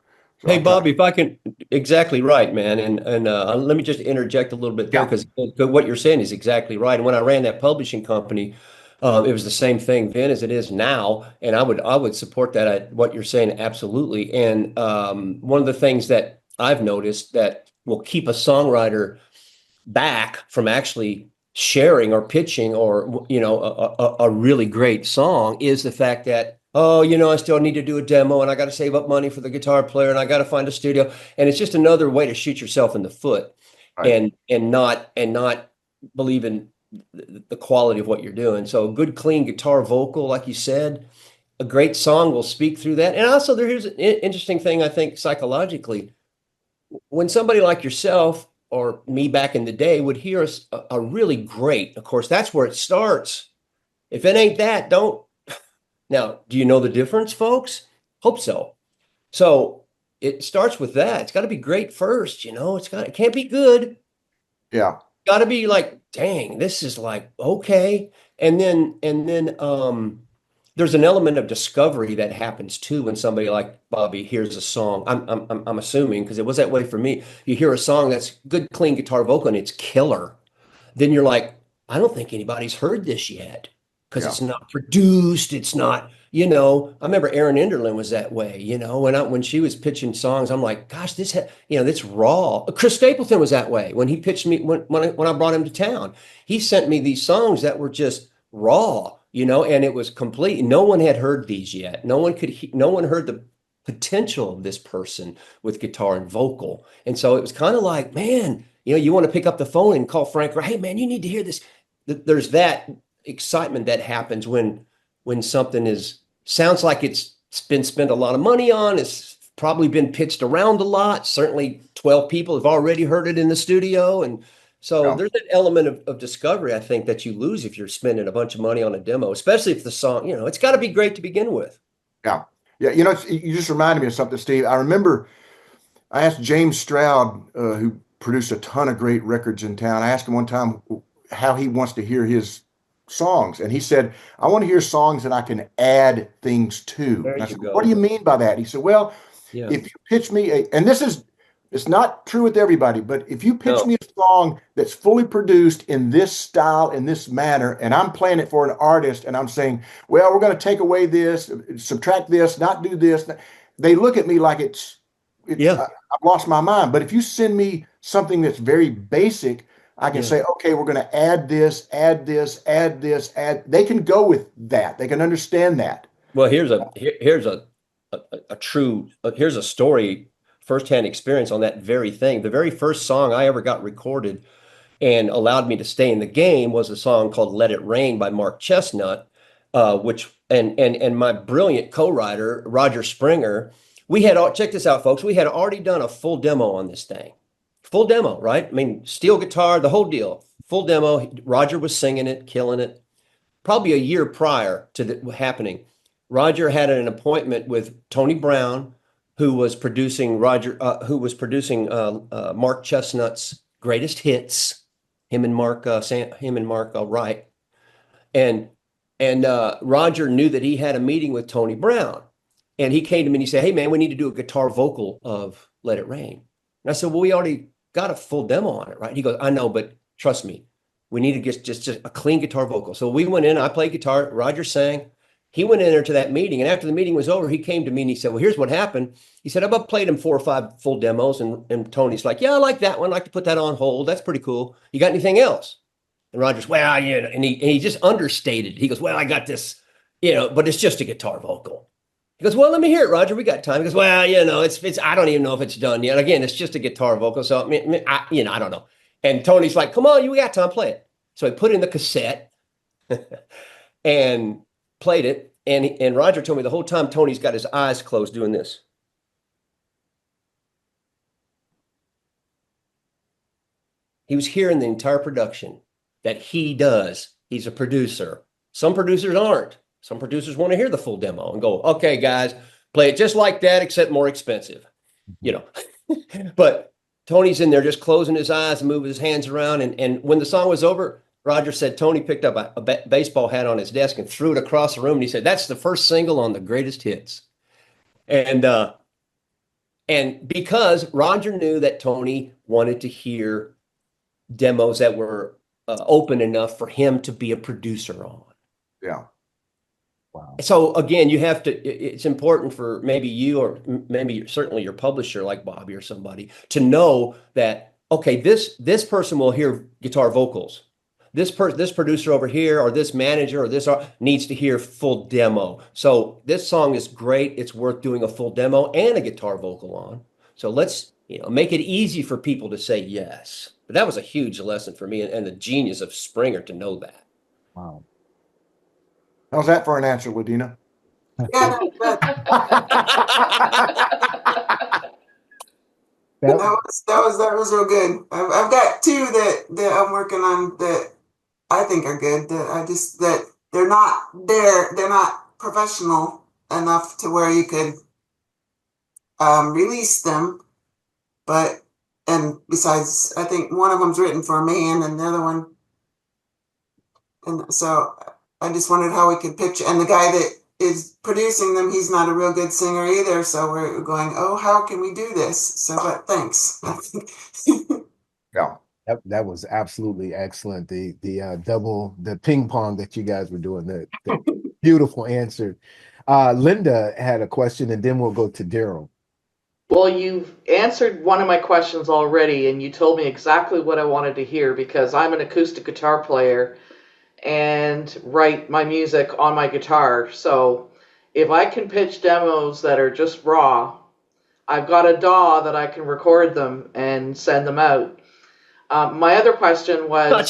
Hey, Bobby, if I can, exactly right, man. And let me just interject a little bit there, because what you're saying is exactly right. And when I ran that publishing company, it was the same thing then as it is now. And I would support that, what you're saying, absolutely. And one of the things that I've noticed that will keep a songwriter back from actually sharing or pitching or, a really great song is the fact that, I still need to do a demo and I got to save up money for the guitar player and I got to find a studio. And it's just another way to shoot yourself in the foot, right, and not believe in the quality of what you're doing. So a good, clean guitar vocal, like you said, a great song will speak through that. And also here's an interesting thing, I think, psychologically. When somebody like yourself or me back in the day would hear a really great, of course, that's where it starts. If it ain't that, don't. Now, do you know the difference, folks? Hope so. So it starts with that. It's got to be great first, it can't be good. Yeah. Got to be like, dang, this is like, okay. And then there's an element of discovery that happens too when somebody like Bobby hears a song. I'm assuming, because it was that way for me. You hear a song that's good, clean guitar vocal and it's killer. Then you're like, I don't think anybody's heard this yet. Because it's not produced, it's not, I remember Erin Enderlin was that way, when she was pitching songs, I'm like, gosh, that's raw. Chris Stapleton was that way when he pitched me, when I brought him to town. He sent me these songs that were just raw, and it was complete. No one had heard these yet. No one heard the potential of this person with guitar and vocal. And so it was kind of like, man, you want to pick up the phone and call Frank, hey man, you need to hear this. There's that excitement that happens when something sounds like it's been spent a lot of money on. It's probably been pitched around a lot. Certainly 12 people have already heard it in the studio. And so there's an element of discovery, I think, that you lose if you're spending a bunch of money on a demo, especially if the song, it's got to be great to begin with. Yeah. Yeah. You just reminded me of something, Steve. I remember I asked James Stroud, who produced a ton of great records in town. I asked him one time how he wants to hear his songs. And he said, I want to hear songs that I can add things to. And I said, what do you mean by that? He said, well, if you pitch me and it's not true with everybody, but if you pitch me a song that's fully produced in this style, in this manner, and I'm playing it for an artist and I'm saying, well, we're going to take away this, subtract this, not do this. They look at me like I've lost my mind. But if you send me something that's very basic, I can say, okay, we're going to add this, add this, add this, add. They can go with that. They can understand that. Well, here's a story, firsthand experience on that very thing. The very first song I ever got recorded and allowed me to stay in the game was a song called "Let It Rain" by Mark Chestnut, which and my brilliant co-writer Roger Springer. Check this out, folks. We had already done a full demo on this thing. Full demo, right? I mean, steel guitar, the whole deal. Full demo. Roger was singing it, killing it. Probably a year prior to the happening, Roger had an appointment with Tony Brown, who was producing Mark Chestnut's greatest hits. Him and Mark Wright, and Roger knew that he had a meeting with Tony Brown, and he came to me and he said, "Hey man, we need to do a guitar vocal of Let It Rain." And I said, "Well, we already got a full demo on it, right?" He goes, "I know, but trust me, we need to get just a clean guitar vocal." So we went in, I played guitar, Roger sang. He went in there to that meeting, and after the meeting was over, he came to me and he said, "Well, here's what happened." He said, "I've played him 4 or 5 full demos," and Tony's like, "Yeah, I like that one. I'd like to put that on hold. That's pretty cool. You got anything else?" And Roger's, "Well, and he just understated. He goes, "Well, I got this, but it's just a guitar vocal." He goes, "Well, let me hear it, Roger. We got time." He goes, "Well, it's I don't even know if it's done yet. Again, it's just a guitar vocal, so I don't know." And Tony's like, "Come on, we got time, play it." So he put in the cassette and played it. And Roger told me the whole time Tony's got his eyes closed doing this. He was hearing the entire production that he does. He's a producer. Some producers aren't. Some producers want to hear the full demo and go, "Okay, guys, play it just like that, except more expensive." But Tony's in there just closing his eyes and moving his hands around. And when the song was over, Roger said Tony picked up a baseball hat on his desk and threw it across the room. And he said, "That's the first single on the greatest hits." And because Roger knew that Tony wanted to hear demos that were open enough for him to be a producer on. Yeah. Wow. So again, it's important for maybe you or maybe certainly your publisher like Bobby or somebody to know that, okay, this person will hear guitar vocals. This producer over here or this manager or this needs to hear full demo. So this song is great. It's worth doing a full demo and a guitar vocal on. So let's make it easy for people to say yes. But that was a huge lesson for me and the genius of Springer to know that. Wow. How's that for an answer, Ladina? Yeah, that was real good. I've got 2 that I'm working on that I think are good. That they're not professional enough to where you could release them. And besides, I think one of them's written for a man and the other one. And so I just wondered how we could pitch. And the guy that is producing them, he's not a real good singer either. So we're going, oh, how can we do this? So, but thanks. Yeah. That was absolutely excellent. The ping pong that you guys were doing, the beautiful answer. Linda had a question, and then we'll go to Daryl. Well, you've answered one of my questions already, and you told me exactly what I wanted to hear because I'm an acoustic guitar player, and write my music on my guitar. So if I can pitch demos that are just raw, I've got a DAW that I can record them and send them out. My other question was, I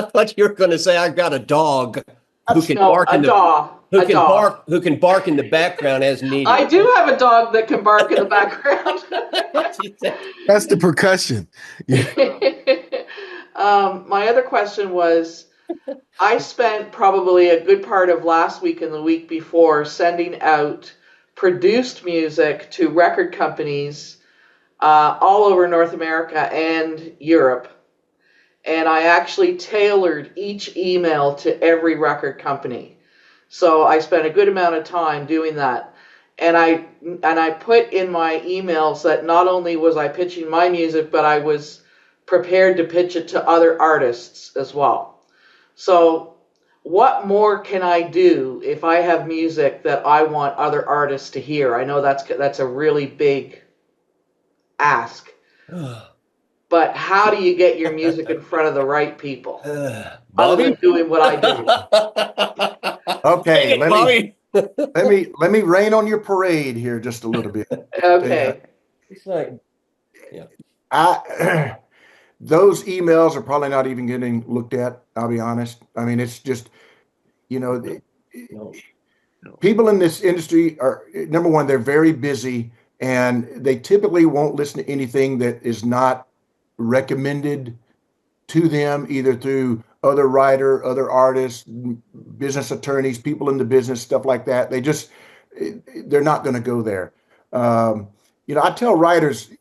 thought you were going to say I've got a dog who can no, bark a in the DAW. who A can DAW. bark in the background as needed. I do have a dog that can bark in the background. That's the percussion. My other question was, I spent probably a good part of last week and the week before sending out produced music to record companies all over North America and Europe. And I actually tailored each email to every record company. So I spent a good amount of time doing that. And I put in my emails that not only was I pitching my music, but I was prepared to pitch it to other artists as well. So what more can I do if I have music that I want other artists to hear? I know that's a really big ask. But how do you get your music in front of the right people? Other than doing what I do. Okay, let me rain on your parade here just a little bit. Okay. It's like, yeah. Those emails are probably not even getting looked at. I'll be honest. I mean, it's just, people in this industry are, number one, they're very busy, and they typically won't listen to anything that is not recommended to them either through other writer, other artists, business attorneys, people in the business, stuff like that. They're not going to go there. I tell writers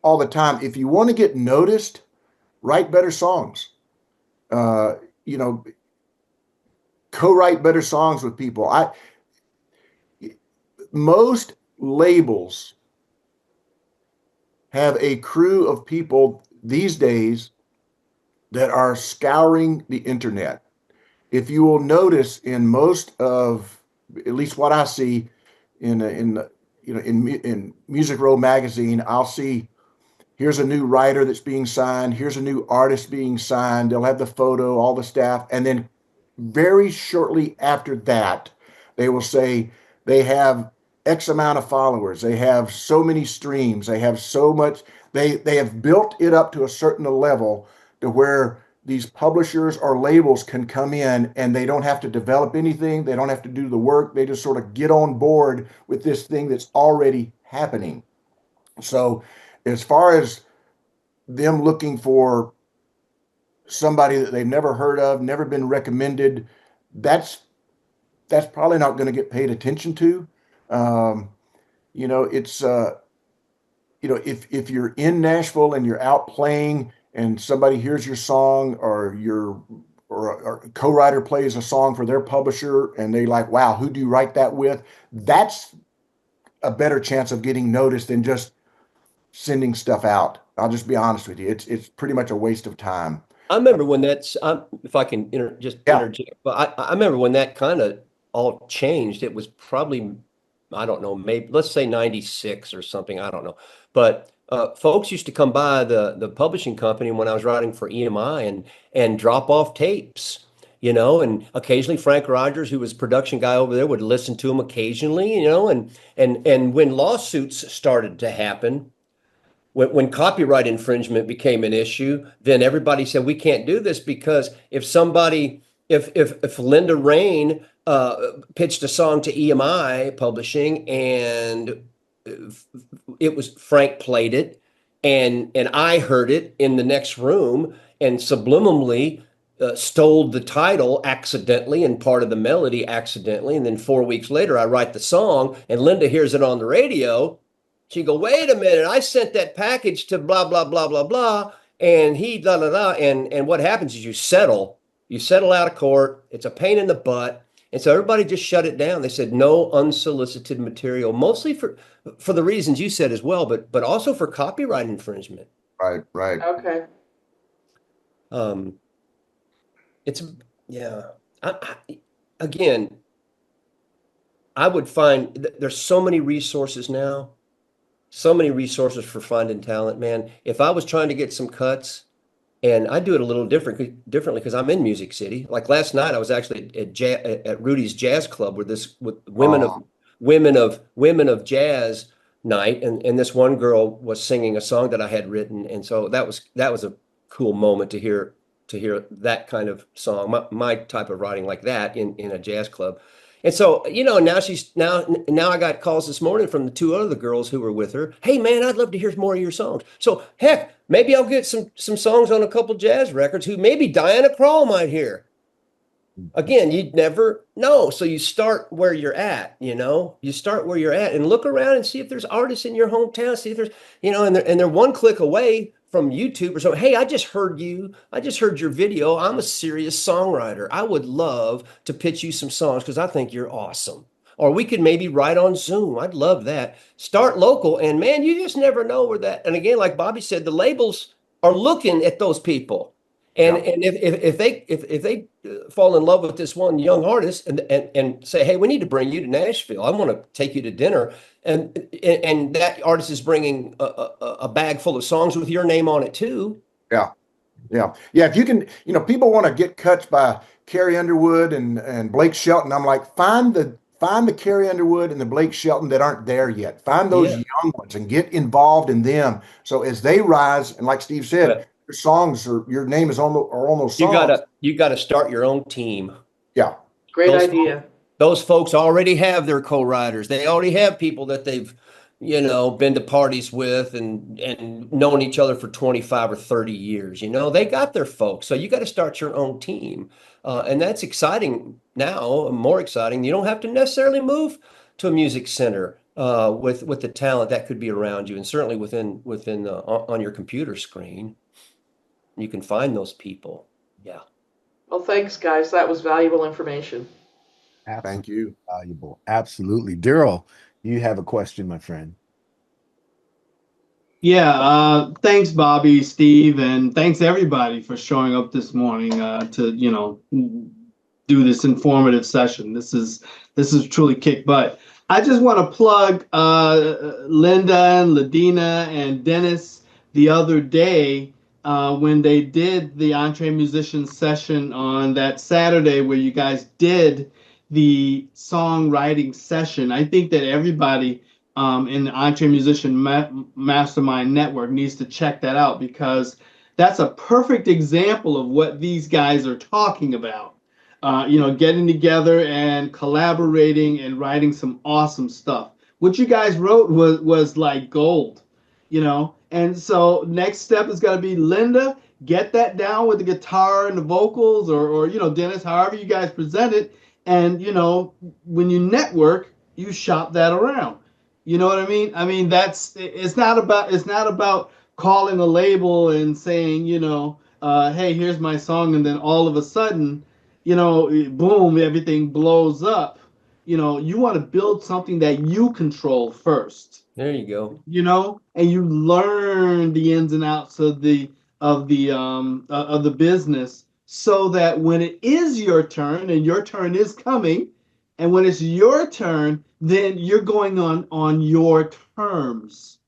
all the time, if you want to get noticed, write better songs. Co-write better songs with people. Most labels have a crew of people these days that are scouring the internet. If you will notice, in most of, at least what I see in Music Row magazine, I'll see, here's a new writer that's being signed, here's a new artist being signed. They'll have the photo, all the staff, and then very shortly after that, they will say they have X amount of followers, they have so many streams, they have so much. They have built it up to a certain level to where these publishers or labels can come in and they don't have to develop anything. They don't have to do the work. They just sort of get on board with this thing that's already happening. So as far as them looking for somebody that they've never heard of, never been recommended, that's probably not going to get paid attention to. If you're in Nashville and you're out playing and somebody hears your song or a co-writer plays a song for their publisher and they like, wow, who do you write that with? That's a better chance of getting noticed than just sending stuff out. I'll just be honest with you. It's pretty much a waste of time. I remember when if I can interject, but I remember when that kind of all changed. It was probably, I don't know, maybe let's say 96 or something. I don't know. But folks used to come by the publishing company when I was writing for EMI and drop off tapes, and occasionally Frank Rogers, who was production guy over there, would listen to them occasionally, and when lawsuits started to happen, when copyright infringement became an issue, then everybody said, we can't do this because if Linda Rain pitched a song to EMI Publishing and it was Frank played it and I heard it in the next room and subliminally stole the title accidentally and part of the melody accidentally, and then 4 weeks later I write the song and Linda hears it on the radio. She go, wait a minute, I sent that package to blah blah blah blah blah, and he da da da, and what happens is you settle out of court. It's a pain in the butt. And so everybody just shut it down. They said no unsolicited material, mostly for the reasons you said as well, but also for copyright infringement. Right. Okay. It's again, I would find there's so many resources now, so many resources for finding talent, man. If I was trying to get some cuts And I do it a little differently because I'm in Music City. Like last night, I was actually at Rudy's Jazz Club with women of jazz night, and this one girl was singing a song that I had written, and so that was a cool moment to hear that kind of song, my type of writing like that in a jazz club. And so, now I got calls this morning from the two other girls who were with her. Hey man, I'd love to hear more of your songs. So heck, maybe I'll get some songs on a couple jazz records who maybe Diana Krall might hear. Again, you'd never know. So you start where you're at, you start where you're at and look around and see if there's artists in your hometown, see if there's, and they're one click away from YouTube or something. Hey, I just heard your video. I'm a serious songwriter. I would love to pitch you some songs because I think you're awesome. Or we could maybe write on Zoom. I'd love that. Start local. And man, you just never know where that. And again, like Bobby said, the labels are looking at those people. And if they fall in love with this one young artist and say, hey, we need to bring you to Nashville. I want to take you to dinner. And that artist is bringing a bag full of songs with your name on it too. Yeah. If you can, people want to get cuts by Carrie Underwood and Blake Shelton. I'm like, find the Carrie Underwood and the Blake Shelton that aren't there yet. Find those young ones and get involved in them. So as they rise, and like Steve said, your songs or your name is on those songs. You gotta start your own team. Yeah. Great idea. Those folks already have their co-writers. They already have people that they've, been to parties with and known each other for 25 or 30 years. They got their folks. So you got to start your own team. And that's exciting now, more exciting. You don't have to necessarily move to a music center with the talent that could be around you, and certainly within on your computer screen. You can find those people. Yeah. Well, thanks, guys. That was valuable information. Thank you. Valuable. Absolutely. Daryl, you have a question, my friend. Yeah. Thanks, Bobby, Steve, and thanks everybody for showing up this morning to do this informative session. This is truly kick butt. I just want to plug Linda and Ladina and Dennis the other day. When they did the EntreMusician session on that Saturday where you guys did the songwriting session, I think that everybody in the EntreMusician Mastermind Network needs to check that out, because that's a perfect example of what these guys are talking about. Getting together and collaborating and writing some awesome stuff. What you guys wrote was like gold, And so next step is going to be Linda, get that down with the guitar and the vocals, or Dennis, however you guys present it. And, when you network, you shop that around. You know what I mean? I mean, it's not about calling a label and saying, hey, here's my song. And then all of a sudden, boom, everything blows up. You want to build something that you control first. There you go. And you learn the ins and outs of the business, so that when it is your turn, and your turn is coming, and when it's your turn, then you're going on your terms.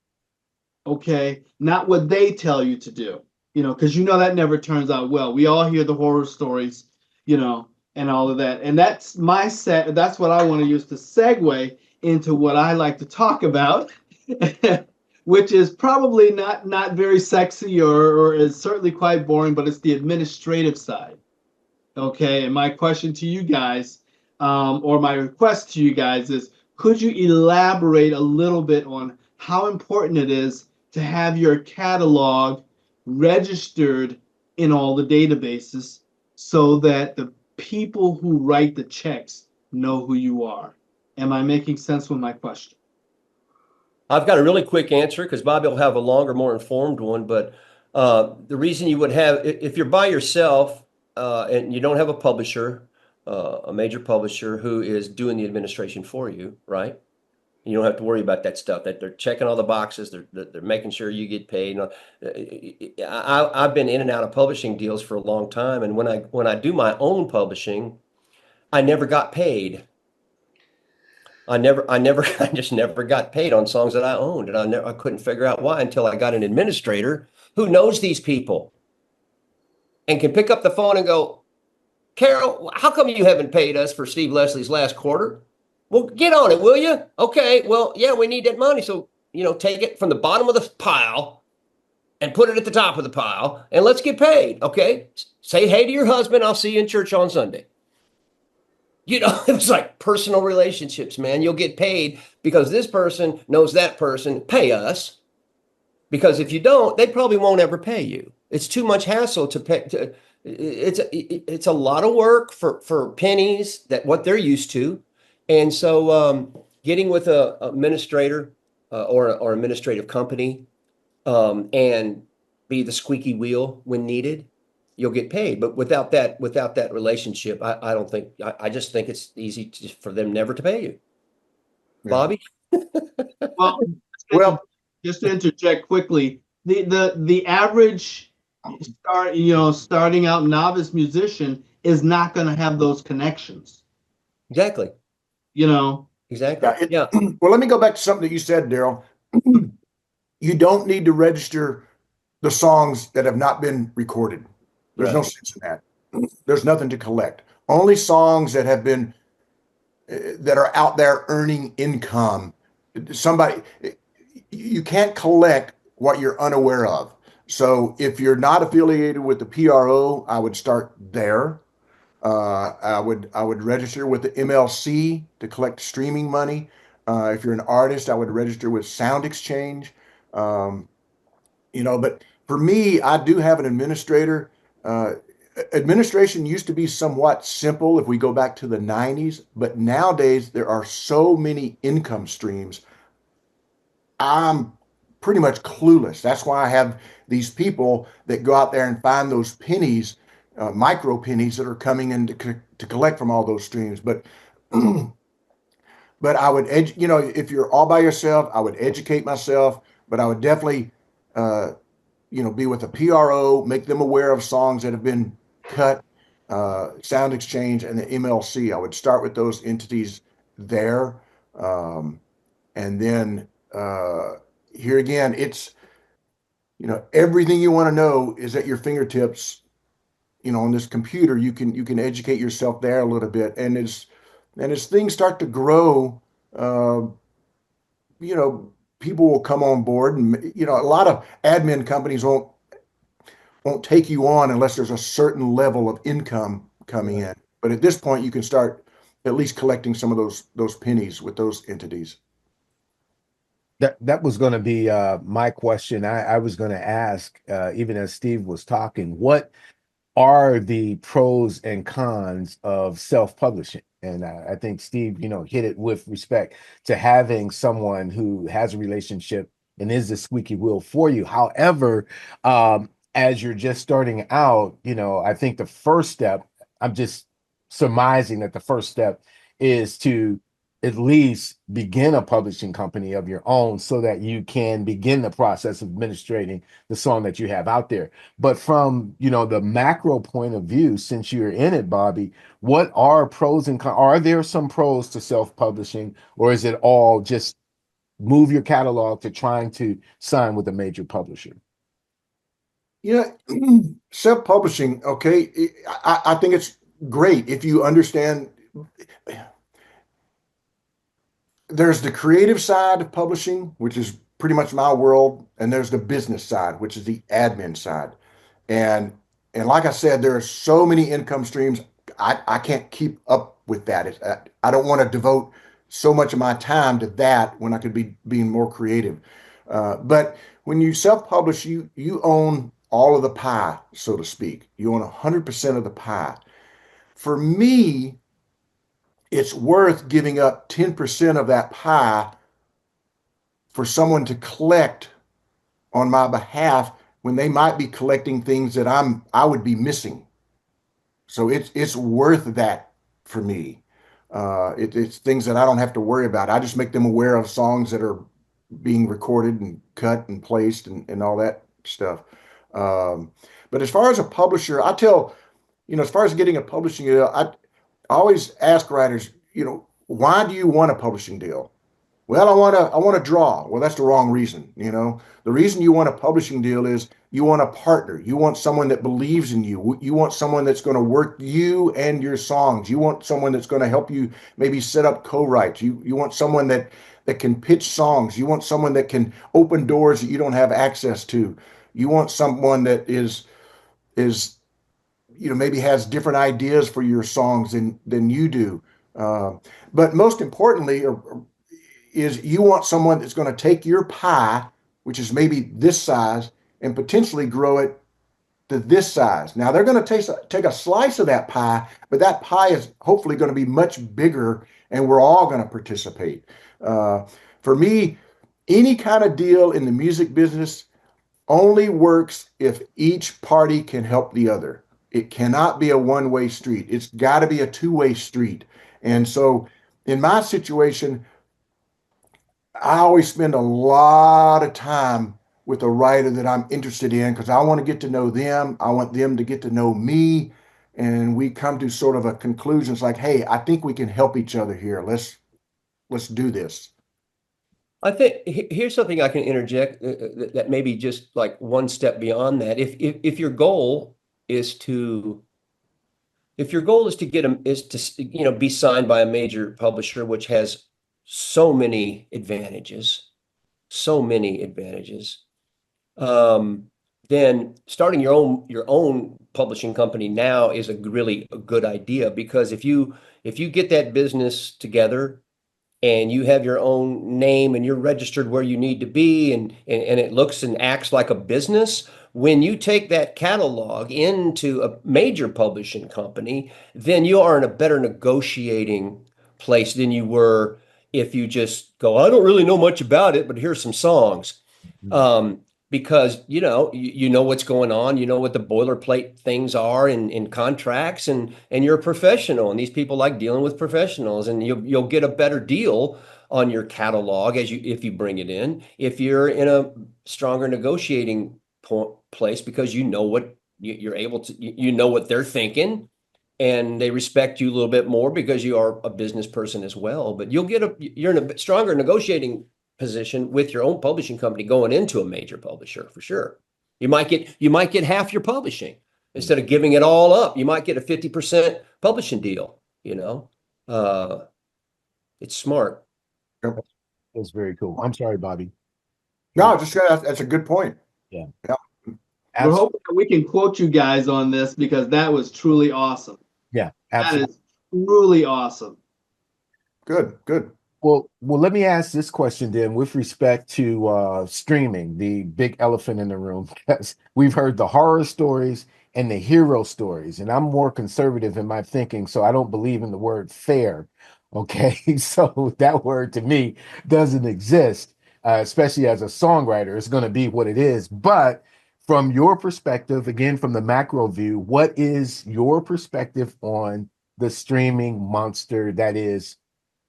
Okay, not what they tell you to do. Because that never turns out well. We all hear the horror stories, and all of that. And that's that's what I want to use to segue into what I like to talk about, which is probably not very sexy or is certainly quite boring, but it's the administrative side. Okay, and my question to you guys, or my request to you guys is, could you elaborate a little bit on how important it is to have your catalog registered in all the databases so that the people who write the checks know who you are? Am I making sense with my question? I've got a really quick answer because Bobby will have a longer, more informed one. But the reason you would have, if you're by yourself and you don't have a publisher, a major publisher who is doing the administration for you, right? You don't have to worry about that stuff. That they're checking all the boxes. They're making sure you get paid. I've been in and out of publishing deals for a long time, and when I do my own publishing, I never got paid. I just never got paid on songs that I owned, and I couldn't figure out why until I got an administrator who knows these people. and can pick up the phone and go, Carol, how come you haven't paid us for Steve Leslie's last quarter? Well, get on it, will you? Okay, well, yeah, we need that money. So, take it from the bottom of the pile and put it at the top of the pile, and let's get paid, okay? Say hey to your husband. I'll see you in church on Sunday. It was like personal relationships, man. You'll get paid because this person knows that person. Pay us. Because if you don't, they probably won't ever pay you. It's too much hassle to pay. It's a lot of work for pennies, that what they're used to. And so getting with a administrator or administrative company and be the squeaky wheel when needed, you'll get paid. But without that relationship, I don't think, I just think it's easy for them never to pay you. Yeah. Bobby? Well, just to interject quickly, the average starting out novice musician is not going to have those connections. Exactly. Exactly. Yeah. Well, let me go back to something that you said, Daryl. You don't need to register the songs that have not been recorded. There's no sense in that. There's nothing to collect. Only songs that have been that are out there earning income. You can't collect what you're unaware of. So if you're not affiliated with the PRO, I would start there. I would register with the MLC to collect streaming money. If you're an artist, I would register with Sound Exchange. But for me, I do have an administrator. Administration used to be somewhat simple if we go back to the 90s, but nowadays there are so many income streams. I'm pretty much clueless. That's why I have these people that go out there and find those pennies, micro pennies that are coming in to collect from all those streams. But I would, if you're all by yourself, I would educate myself, but I would definitely, be with a PRO, make them aware of songs that have been cut, Sound Exchange and the MLC. I would start with those entities there. And then here again, it's, everything you want to know is at your fingertips, on this computer. You can educate yourself there a little bit. And as things start to grow, people will come on board, and a lot of admin companies won't take you on unless there's a certain level of income coming in. But at this point, you can start at least collecting some of those pennies with those entities. That was going to be my question. I was going to ask, even as Steve was talking, what are the pros and cons of self-publishing? And I think Steve, hit it with respect to having someone who has a relationship and is the squeaky wheel for you. However, as you're just starting out, I think the first step, I'm just surmising that the first step is to at least begin a publishing company of your own so that you can begin the process of administrating the song that you have out there. But from, the macro point of view, since you're in it, Bobby, what are pros and cons? Are there some pros to self-publishing, or is it all just move your catalog to trying to sign with a major publisher? Self-publishing, okay, I think it's great if you understand. There's the creative side of publishing, which is pretty much my world, and there's the business side, which is the admin side. And like I said, there are so many income streams. I can't keep up with that. I don't want to devote so much of my time to that when I could be being more creative. But when you self-publish, you own all of the pie, so to speak. You own 100% of the pie. For me, it's worth giving up 10% of that pie for someone to collect on my behalf when they might be collecting things that I would be missing. So it's worth that for me. It's things that I don't have to worry about. I just make them aware of songs that are being recorded and cut and placed and all that stuff. But as far as a publisher, I tell, as far as getting a publishing deal, I always ask writers, why do you want a publishing deal? Well, I want to draw. Well, that's the wrong reason. The reason you want a publishing deal is you want a partner. You want someone that believes in you. You want someone that's going to work you and your songs. You want someone that's going to help you maybe set up co-writes. You want someone that can pitch songs. You want someone that can open doors that you don't have access to. You want someone that is maybe has different ideas for your songs than you do. But most importantly, is you want someone that's going to take your pie, which is maybe this size, and potentially grow it to this size. Now they're going to take a slice of that pie, but that pie is hopefully going to be much bigger, and we're all going to participate. For me, any kind of deal in the music business only works if each party can help the other. It cannot be a one-way street. It's got to be a two-way street. And so in my situation, I always spend a lot of time with a writer that I'm interested in because I want to get to know them. I want them to get to know me. And we come to sort of a conclusion. It's like, hey, I think we can help each other here. Let's do this. I think here's something I can interject that maybe just like one step beyond that. If your goal is to be signed by a major publisher, which has so many advantages, then starting your own publishing company now is really a good idea, because if you get that business together and you have your own name and you're registered where you need to be, and it looks and acts like a business, when you take that catalog into a major publishing company, then you are in a better negotiating place than you were if you just go, I don't really know much about it, but here's some songs. Because you know what's going on, you know what the boilerplate things are in contracts, and you're a professional, and these people like dealing with professionals, and you'll get a better deal on your catalog if you bring it in, if you're in a stronger negotiating place, because you know what you're able to, you know what they're thinking, and they respect you a little bit more because you are a business person as well. But you're in a bit stronger negotiating position with your own publishing company going into a major publisher, for sure. You might get half your publishing instead of giving it all up. You might get a 50% publishing deal. It's smart. That's very cool. I'm sorry, Bobby. No, that's a good point. Yeah. We're hoping that we can quote you guys on this, because that was truly awesome. Yeah, absolutely. That is truly awesome. Good. Well, let me ask this question then, with respect to streaming, the big elephant in the room, because we've heard the horror stories and the hero stories, and I'm more conservative in my thinking, so I don't believe in the word fair. Okay, so that word to me doesn't exist, especially as a songwriter. It's going to be what it is. But from your perspective, again, from the macro view, what is your perspective on the streaming monster that is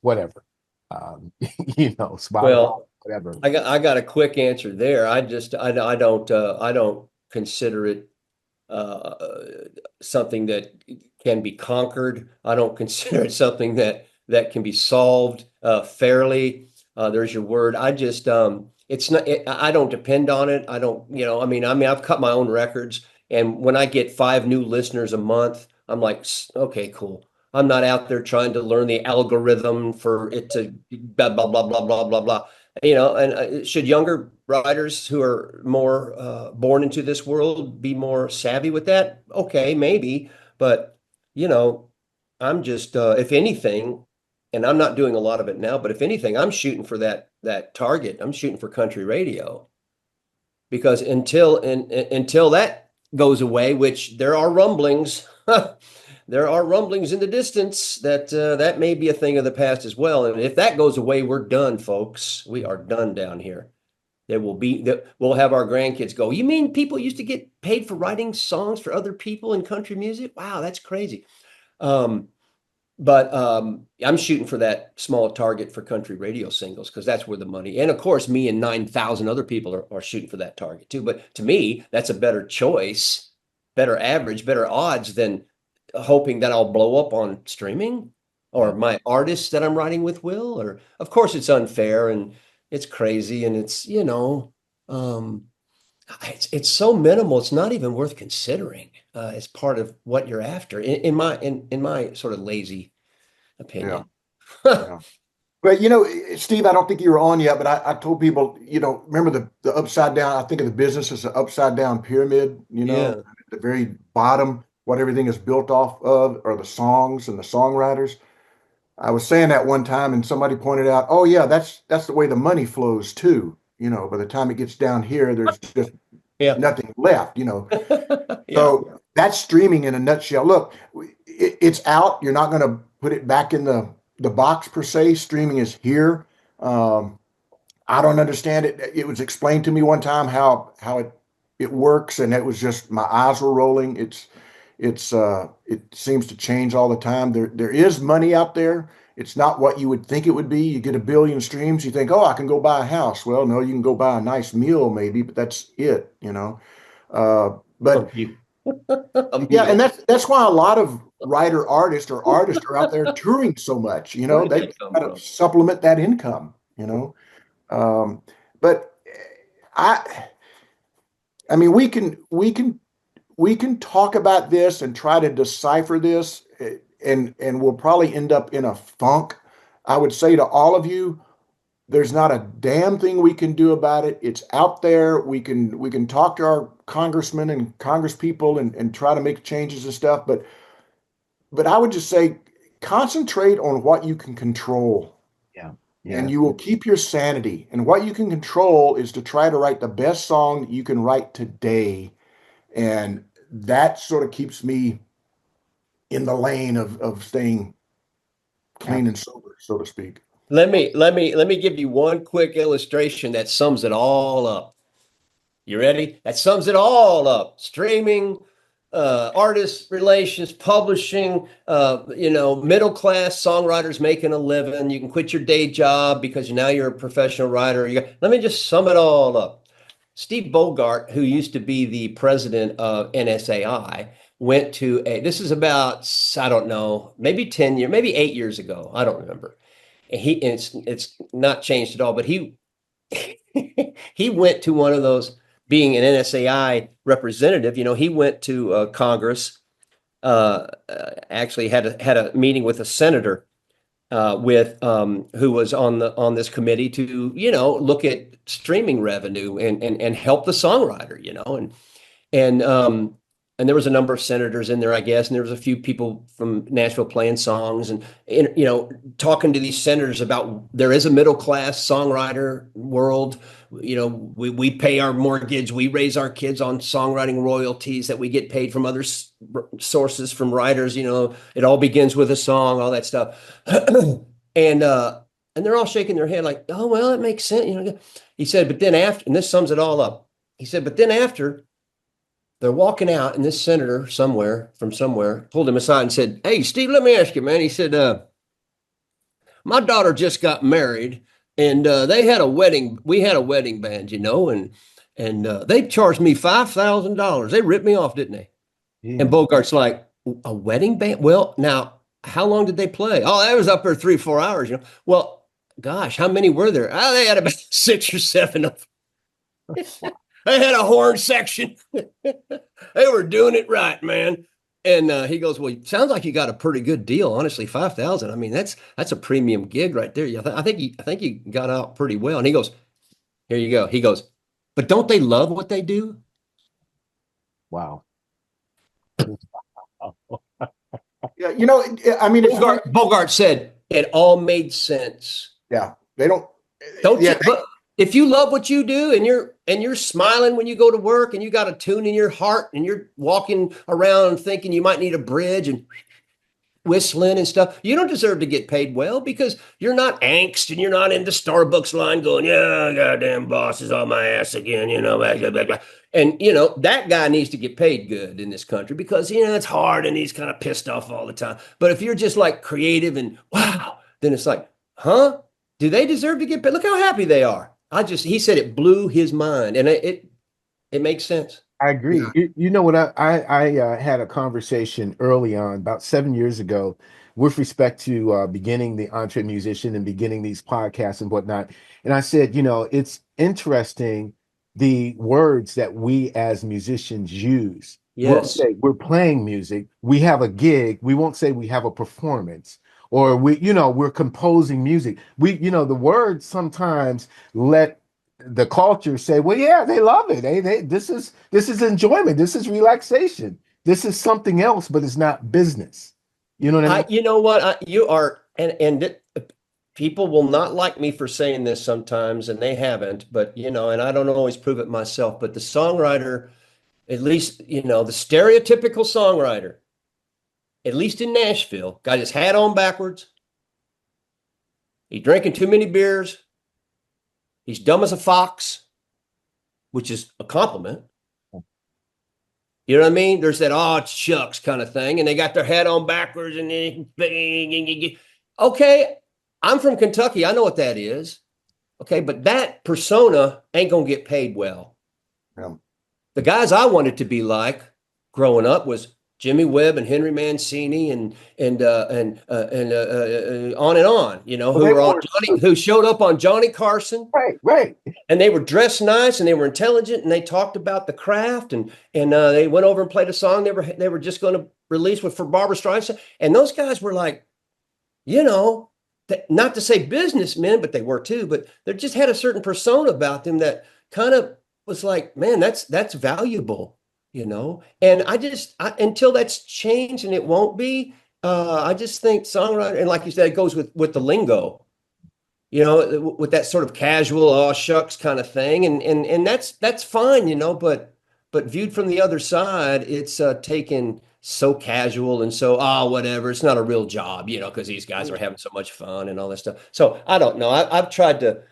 whatever? Spotify, Well, whatever. I got a quick answer there. I don't consider it something that can be conquered. I don't consider it something that can be solved fairly. There's your word. It's not. I don't depend on it. I don't. I've cut my own records, and when I get 5 new listeners a month, I'm like, okay, cool. I'm not out there trying to learn the algorithm for it to blah, blah, blah, blah, blah, blah, blah. And should younger writers who are more born into this world be more savvy with that? Okay, maybe. But, I'm just, if anything, and I'm not doing a lot of it now, but if anything, I'm shooting for that target. I'm shooting for country radio. Because until that goes away, which there are rumblings, there are rumblings in the distance that may be a thing of the past as well. And if that goes away, we're done, folks. We are done down here. We'll have our grandkids go, you mean people used to get paid for writing songs for other people in country music? Wow, that's crazy. But I'm shooting for that small target for country radio singles, because that's where the money, and of course, me and 9,000 other people are shooting for that target too. But to me, that's a better choice, better average, better odds than hoping that I'll blow up on streaming. or my artists that I'm writing with will, or of course it's unfair and it's crazy and it's, it's so minimal. It's not even worth considering as part of what you're after in my sort of lazy Yeah. opinion. Yeah. But Steve, I don't think you were on yet, but I told people, remember the upside down, I think of the business as an upside down pyramid, Yeah. at the very bottom, what everything is built off of are the songs and the songwriters. I was saying that one time and somebody pointed out, oh yeah, that's the way the money flows too. By the time it gets down here, there's just Yeah. nothing left, Yeah. So that's streaming in a nutshell. Look, it's out. You're not going to put it back in the box per se. Streaming is here. I don't understand it. It was explained to me one time how it works, and it was just my eyes were rolling. It seems to change all the time. There is money out there. It's not what you would think it would be. You get 1 billion streams, you think, oh, I can go buy a house. Well, no, you can go buy a nice meal maybe, but that's it, But yeah, and that's why a lot of artists are out there touring so much. They got to supplement that income. But I mean, we can talk about this and try to decipher this, and we'll probably end up in a funk. I would say to all of you, there's not a damn thing we can do about it. It's out there. We can talk to our congressmen and congresspeople and try to make changes and stuff. But I would just say concentrate on what you can control. Yeah. And you will keep your sanity. And what you can control is to try to write the best song that you can write today. And that sort of keeps me in the lane of staying clean and sober, so to speak. Let me give you one quick illustration that sums it all up. You ready? That sums it all up. Streaming, artist relations, publishing, middle class songwriters making a living. You can quit your day job because now you're a professional writer. Let me just sum it all up. Steve Bogart, who used to be the president of NSAI, went to this is about, I don't know, maybe 10 years, maybe 8 years ago. I don't remember. And it's not changed at all, but he went to one of those, being an NSAI representative, he went to Congress, actually had a meeting with a senator who was on this committee to, look at streaming revenue and help the songwriter, and there was a number of senators in there, I guess, and there was a few people from Nashville playing songs and talking to these senators about there is a middle class songwriter world. We pay our mortgage, we raise our kids on songwriting royalties that we get paid from other sources from writers. It all begins with a song, all that stuff, and they're all shaking their head like, oh well, it makes sense. He said, but then after, and this sums it all up. He said, but then after. They're walking out, and this senator from somewhere pulled him aside and said, hey, Steve, let me ask you, man. He said, my daughter just got married, and they had a wedding. We had a wedding band, and they charged me $5,000. They ripped me off, didn't they? Yeah. And Bogart's like, a wedding band? Well, now, how long did they play? Oh, that was up there 3-4 hours, Well, gosh, how many were there? Oh, they had about 6 or 7 of them. They had a horn section. They were doing it right, man. And he goes, well, sounds like you got a pretty good deal, honestly. 5,000. I mean, that's a premium gig right there. I think you got out pretty well. And he goes, here you go. He goes, but don't they love what they do? Wow. Yeah, I mean, Bogart said it all made sense. Yeah, they don't. But if you love what you do and you're smiling when you go to work and you got a tune in your heart and you're walking around thinking you might need a bridge and whistling and stuff, you don't deserve to get paid well because you're not angst and you're not in the Starbucks line going, yeah, goddamn boss is on my ass again, blah, blah, blah. And, that guy needs to get paid good in this country because, it's hard and he's kind of pissed off all the time. But if you're just like creative and wow, then it's like, huh? Do they deserve to get paid? Look how happy they are. He said it blew his mind, and it makes sense. I agree. You know what? I had a conversation early on about 7 years ago with respect to beginning the EntreMusician and beginning these podcasts and whatnot. And I said, it's interesting the words that we as musicians use. We'll Yes. say we're playing music, we have a gig, we won't say we have a performance, or we're composing music. The words sometimes let the culture say, well, yeah, they love it. This is enjoyment, this is relaxation, this is something else, but it's not business. You know what I mean? You know what? You are, and people will not like me for saying this sometimes, and they haven't, but, and I don't always prove it myself, but the songwriter, at least, the stereotypical songwriter, at least in Nashville, got his hat on backwards. He's drinking too many beers. He's dumb as a fox, which is a compliment. You know what I mean? There's that, oh, shucks kind of thing. And they got their hat on backwards and okay, I'm from Kentucky. I know what that is. Okay, but that persona ain't going to get paid well. Yeah. The guys I wanted to be like growing up was Jimmy Webb and Henry Mancini and on and on, who showed up on Johnny Carson. Right. And they were dressed nice and they were intelligent and they talked about the craft and they went over and played a song they were just going to release for Barbra Streisand. And those guys were like, not to say businessmen, but they were too, but they just had a certain persona about them that kind of was like, man, that's valuable. And until that's changed, and it won't be, I just think songwriter, and like you said, it goes with the lingo, with that sort of casual, oh shucks kind of thing. And that's fine, but viewed from the other side, it's taken so casual and so, whatever. It's not a real job, because these guys are having so much fun and all this stuff. So I don't know. I've tried to,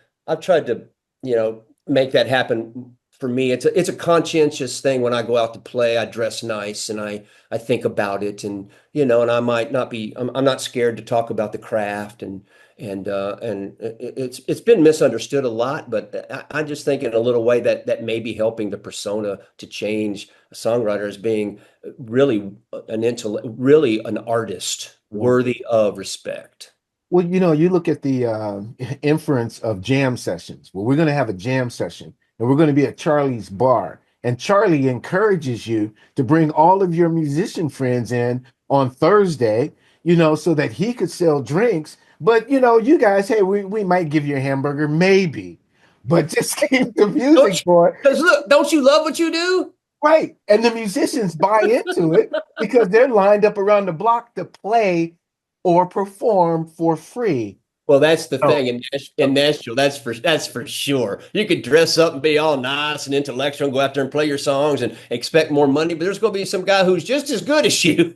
make that happen. For me, it's a conscientious thing. When I go out to play, I dress nice and I think about it, and and I might not be. I'm not scared to talk about the craft, and it's been misunderstood a lot. But I just think in a little way that may be helping the persona to change. A songwriter as being really really an artist worthy of respect. Well, you look at the inference of jam sessions. Well, we're going to have a jam session. And we're going to be at Charlie's bar. And Charlie encourages you to bring all of your musician friends in on Thursday, so that he could sell drinks. But, you guys, hey, we might give you a hamburger, maybe. But just keep the music for it. Because look, don't you love what you do? Right. And the musicians buy into it because they're lined up around the block to play or perform for free. Well, that's the thing in Nashville. That's for sure. You could dress up and be all nice and intellectual and go out there and play your songs and expect more money, but there's going to be some guy who's just as good as you,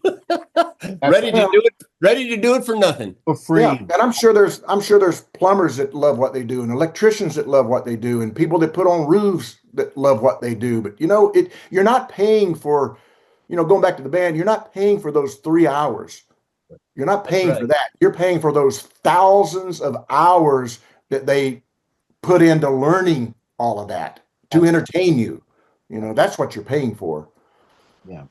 ready to do it for nothing, for free. Yeah, and I'm sure there's plumbers that love what they do, and electricians that love what they do, and people that put on roofs that love what they do. But you're not paying for, going back to the band, you're not paying for those 3 hours. You're not paying for that. You're paying for those thousands of hours that they put into learning all of that to entertain you. That's what you're paying for. Yeah.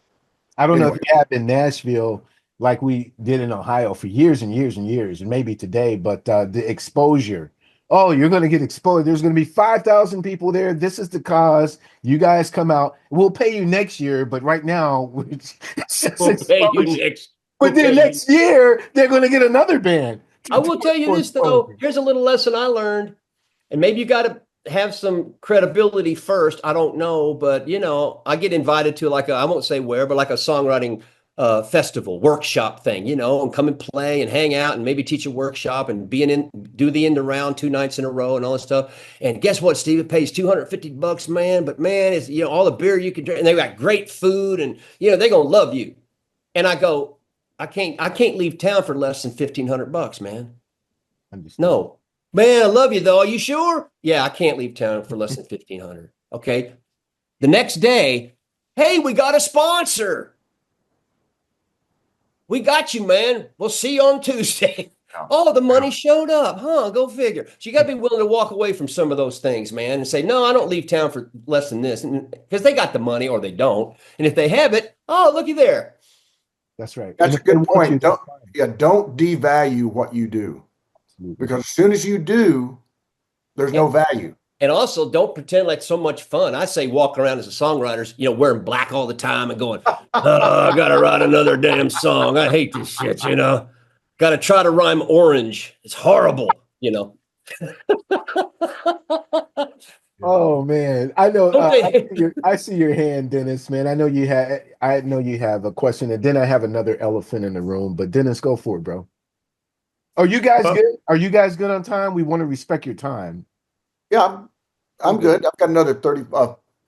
I don't know if you have in Nashville, like we did in Ohio for years and years and years, and maybe today, but the exposure. Oh, you're going to get exposed. There's going to be 5,000 people there. This is the cause. You guys come out. We'll pay you next year, but right now, we'll pay you next. But then next year, they're going to get another band. I will tell you this, though. Here's a little lesson I learned. And maybe you got to have some credibility first. I don't know. But, I get invited to I won't say where, but like a songwriting festival, workshop thing, and come and play and hang out and maybe teach a workshop and do the end of round 2 nights in a row and all this stuff. And guess what, Steve? It pays $250, man. But, man, it's, all the beer you can drink. And they got great food and, they're going to love you. And I go, I can't leave town for less than $1,500, man. No, man, I love you though. Are you sure? Yeah, I can't leave town for less than $1,500. Okay. The next day, hey, we got a sponsor. We got you, man. We'll see you on Tuesday. Oh, the money showed up, huh? Go figure. So you got to be willing to walk away from some of those things, man, and say, no, I don't leave town for less than this, because they got the money or they don't. And if they have it, oh, looky there. That's right. That's And a if they good want you, point. that's fine. Don't devalue what you do, Absolutely. because as soon as you do, there's no value. And also, don't pretend like so much fun. I say walk around as a songwriter, wearing black all the time and going, oh, I got to write another damn song. I hate this shit, Got to try to rhyme orange. It's horrible, Oh man, I know. Okay. I see your hand, Dennis. Man, I know you have a question, and then I have another elephant in the room. But Dennis, go for it, bro. Are you guys good? Are you guys good on time? We want to respect your time. Yeah, I'm good. I've got another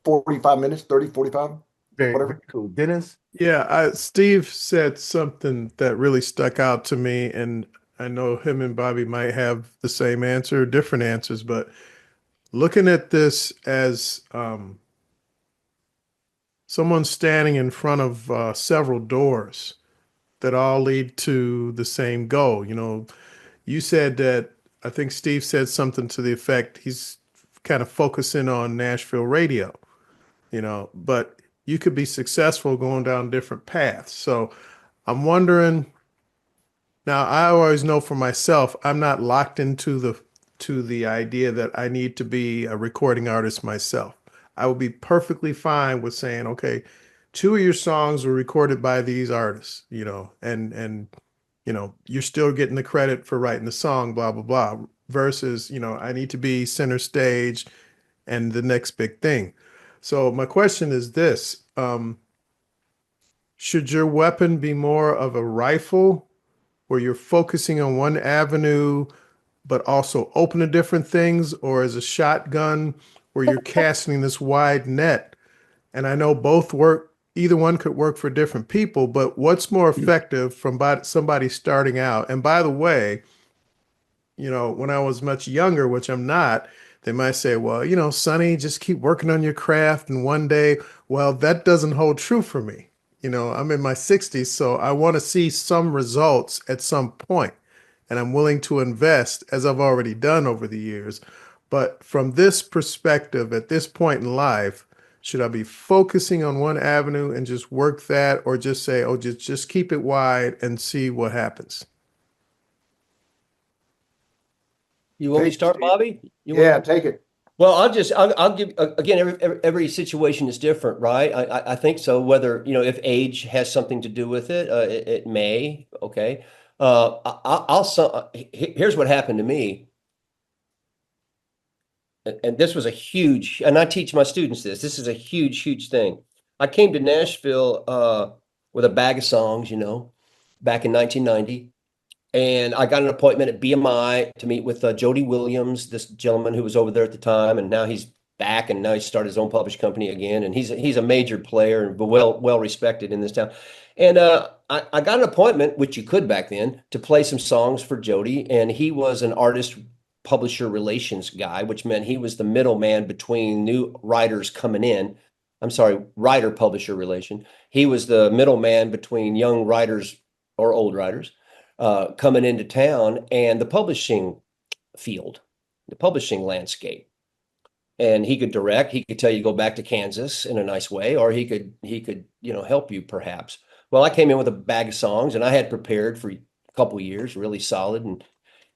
45 minutes, 30, 45, whatever. Very cool. Dennis? Yeah, Steve said something that really stuck out to me, and I know him and Bobby might have the same answer, different answers, but looking at this as someone standing in front of several doors that all lead to the same goal. You said that, I think Steve said something to the effect, he's kind of focusing on Nashville radio, but you could be successful going down different paths. So I'm wondering, now I always know for myself, I'm not locked into the idea that I need to be a recording artist myself. I would be perfectly fine with saying, okay, 2 of your songs were recorded by these artists, and you're still getting the credit for writing the song, blah, blah, blah, versus, I need to be center stage and the next big thing. So my question is this, should your weapon be more of a rifle where you're focusing on one avenue, but also open to different things, or as a shotgun where you're casting this wide net? And I know both work, either one could work for different people, but what's more effective from somebody starting out? And by the way, when I was much younger, which I'm not, they might say, well, Sonny, just keep working on your craft. And one day, well, that doesn't hold true for me. I'm in my 60s, so I want to see some results at some point. And I'm willing to invest, as I've already done over the years. But from this perspective, at this point in life, should I be focusing on one avenue and just work that, or just say, oh, just keep it wide and see what happens? You want me to start, Bobby? Take it. Well, I'll give, again, every situation is different, right? I think so. Whether, if age has something to do with it, it may. Okay. Here's what happened to me. And this was and I teach my students this is a huge thing. I came to Nashville with a bag of songs, back in 1990. And I got an appointment at BMI to meet with Jody Williams, this gentleman who was over there at the time, and now he's back, and now he started his own published company again, and he's a major player, but well respected in this town. And I got an appointment, which you could back then, to play some songs for Jody, and he was an artist publisher relations guy, which meant he was the middleman between new writers coming in. I'm sorry, writer publisher relation. He was the middleman between young writers or old writers coming into town and the publishing field, the publishing landscape. And he could direct, he could tell you to go back to Kansas in a nice way, or he could, help you perhaps. Well, I came in with a bag of songs and I had prepared for a couple of years, really solid.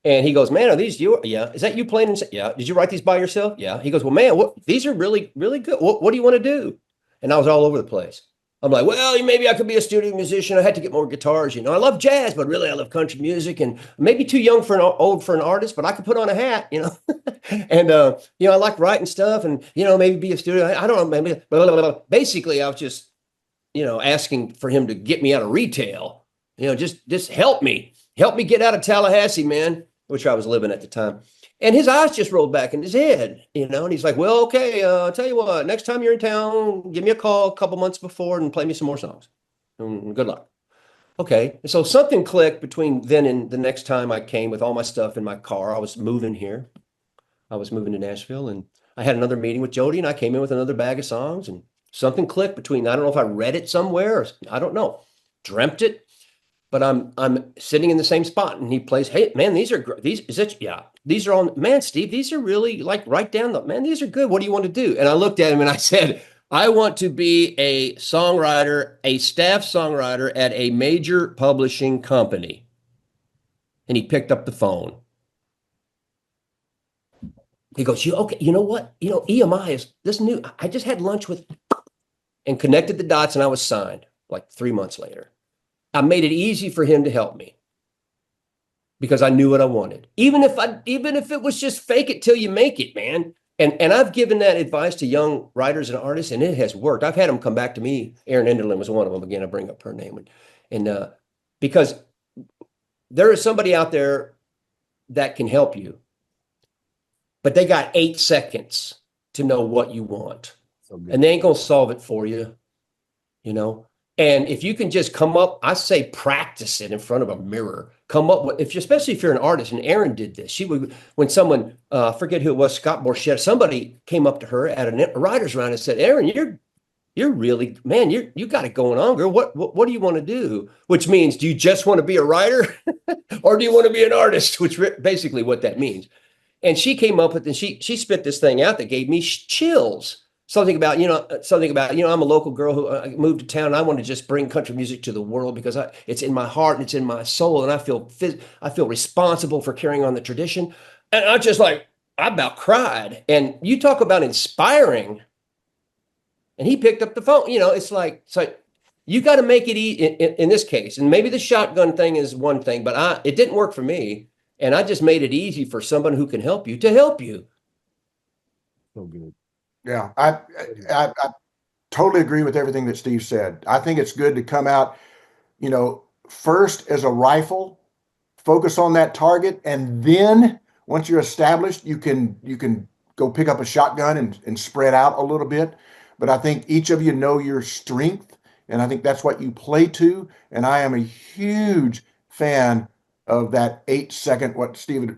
And he goes, man, are these you? Yeah. Is that you playing? Yeah. Did you write these by yourself? Yeah. He goes, well, man, these are really, really good. What do you want to do? And I was all over the place. I'm like, well, maybe I could be a studio musician. I had to get more guitars. I love jazz, but really I love country music, and maybe too young old for an artist, but I could put on a hat, and, I like writing stuff and, maybe be a studio. I don't know, maybe, blah, blah, blah. Basically I was just, asking for him to get me out of retail, just help me get out of Tallahassee, man, which I was living at the time. And his eyes just rolled back in his head, and he's like, well, okay, I'll tell you what, next time you're in town, give me a call a couple months before and play me some more songs. And good luck. Okay. So something clicked between then and the next time I came with all my stuff in my car. I was moving here. I was moving to Nashville, and I had another meeting with Jody, and I came in with another bag of songs, and something clicked between, I don't know if I read it somewhere, or I don't know, dreamt it. But I'm sitting in the same spot, and he plays, hey, man, these are great. These are all, man, Steve, these are really like right down man, these are good. What do you want to do? And I looked at him and I said, I want to be a songwriter, a staff songwriter at a major publishing company. And he picked up the phone. He goes, okay, you know what? EMI is this new. I just had lunch with and connected the dots, and I was signed like 3 months later. I made it easy for him to help me because I knew what I wanted. Even if it was just fake it till you make it, man. And I've given that advice to young writers and artists, and it has worked. I've had them come back to me. Erin Enderlin was one of them. Again, I bring up her name. And because there is somebody out there that can help you, but they got 8 seconds to know what you want. And they ain't going to solve it for you, And if you can just come up, I say practice it in front of a mirror. Come up with, especially if you're an artist, and Erin did this. She would, when someone, forget who it was, Scott Borchetta, somebody came up to her at a writer's round and said, Erin, you're really, man, you got it going on, girl. What do you want to do? Which means, do you just want to be a writer or do you want to be an artist? Which basically what that means. And she came up with, and she spit this thing out that gave me chills. Something about, I'm a local girl who moved to town. I want to just bring country music to the world because it's in my heart and it's in my soul. And I feel responsible for carrying on the tradition. And I about cried. And you talk about inspiring. And he picked up the phone. It's like you got to make it in this case. And maybe the shotgun thing is one thing, but it didn't work for me. And I just made it easy for someone who can help you to help you. So good. Yeah, I totally agree with everything that Steve said. I think it's good to come out, first as a rifle, focus on that target, and then once you're established, you can go pick up a shotgun and spread out a little bit. But I think each of you know your strength, and I think that's what you play to. And I am a huge fan of that 8-second, what Steve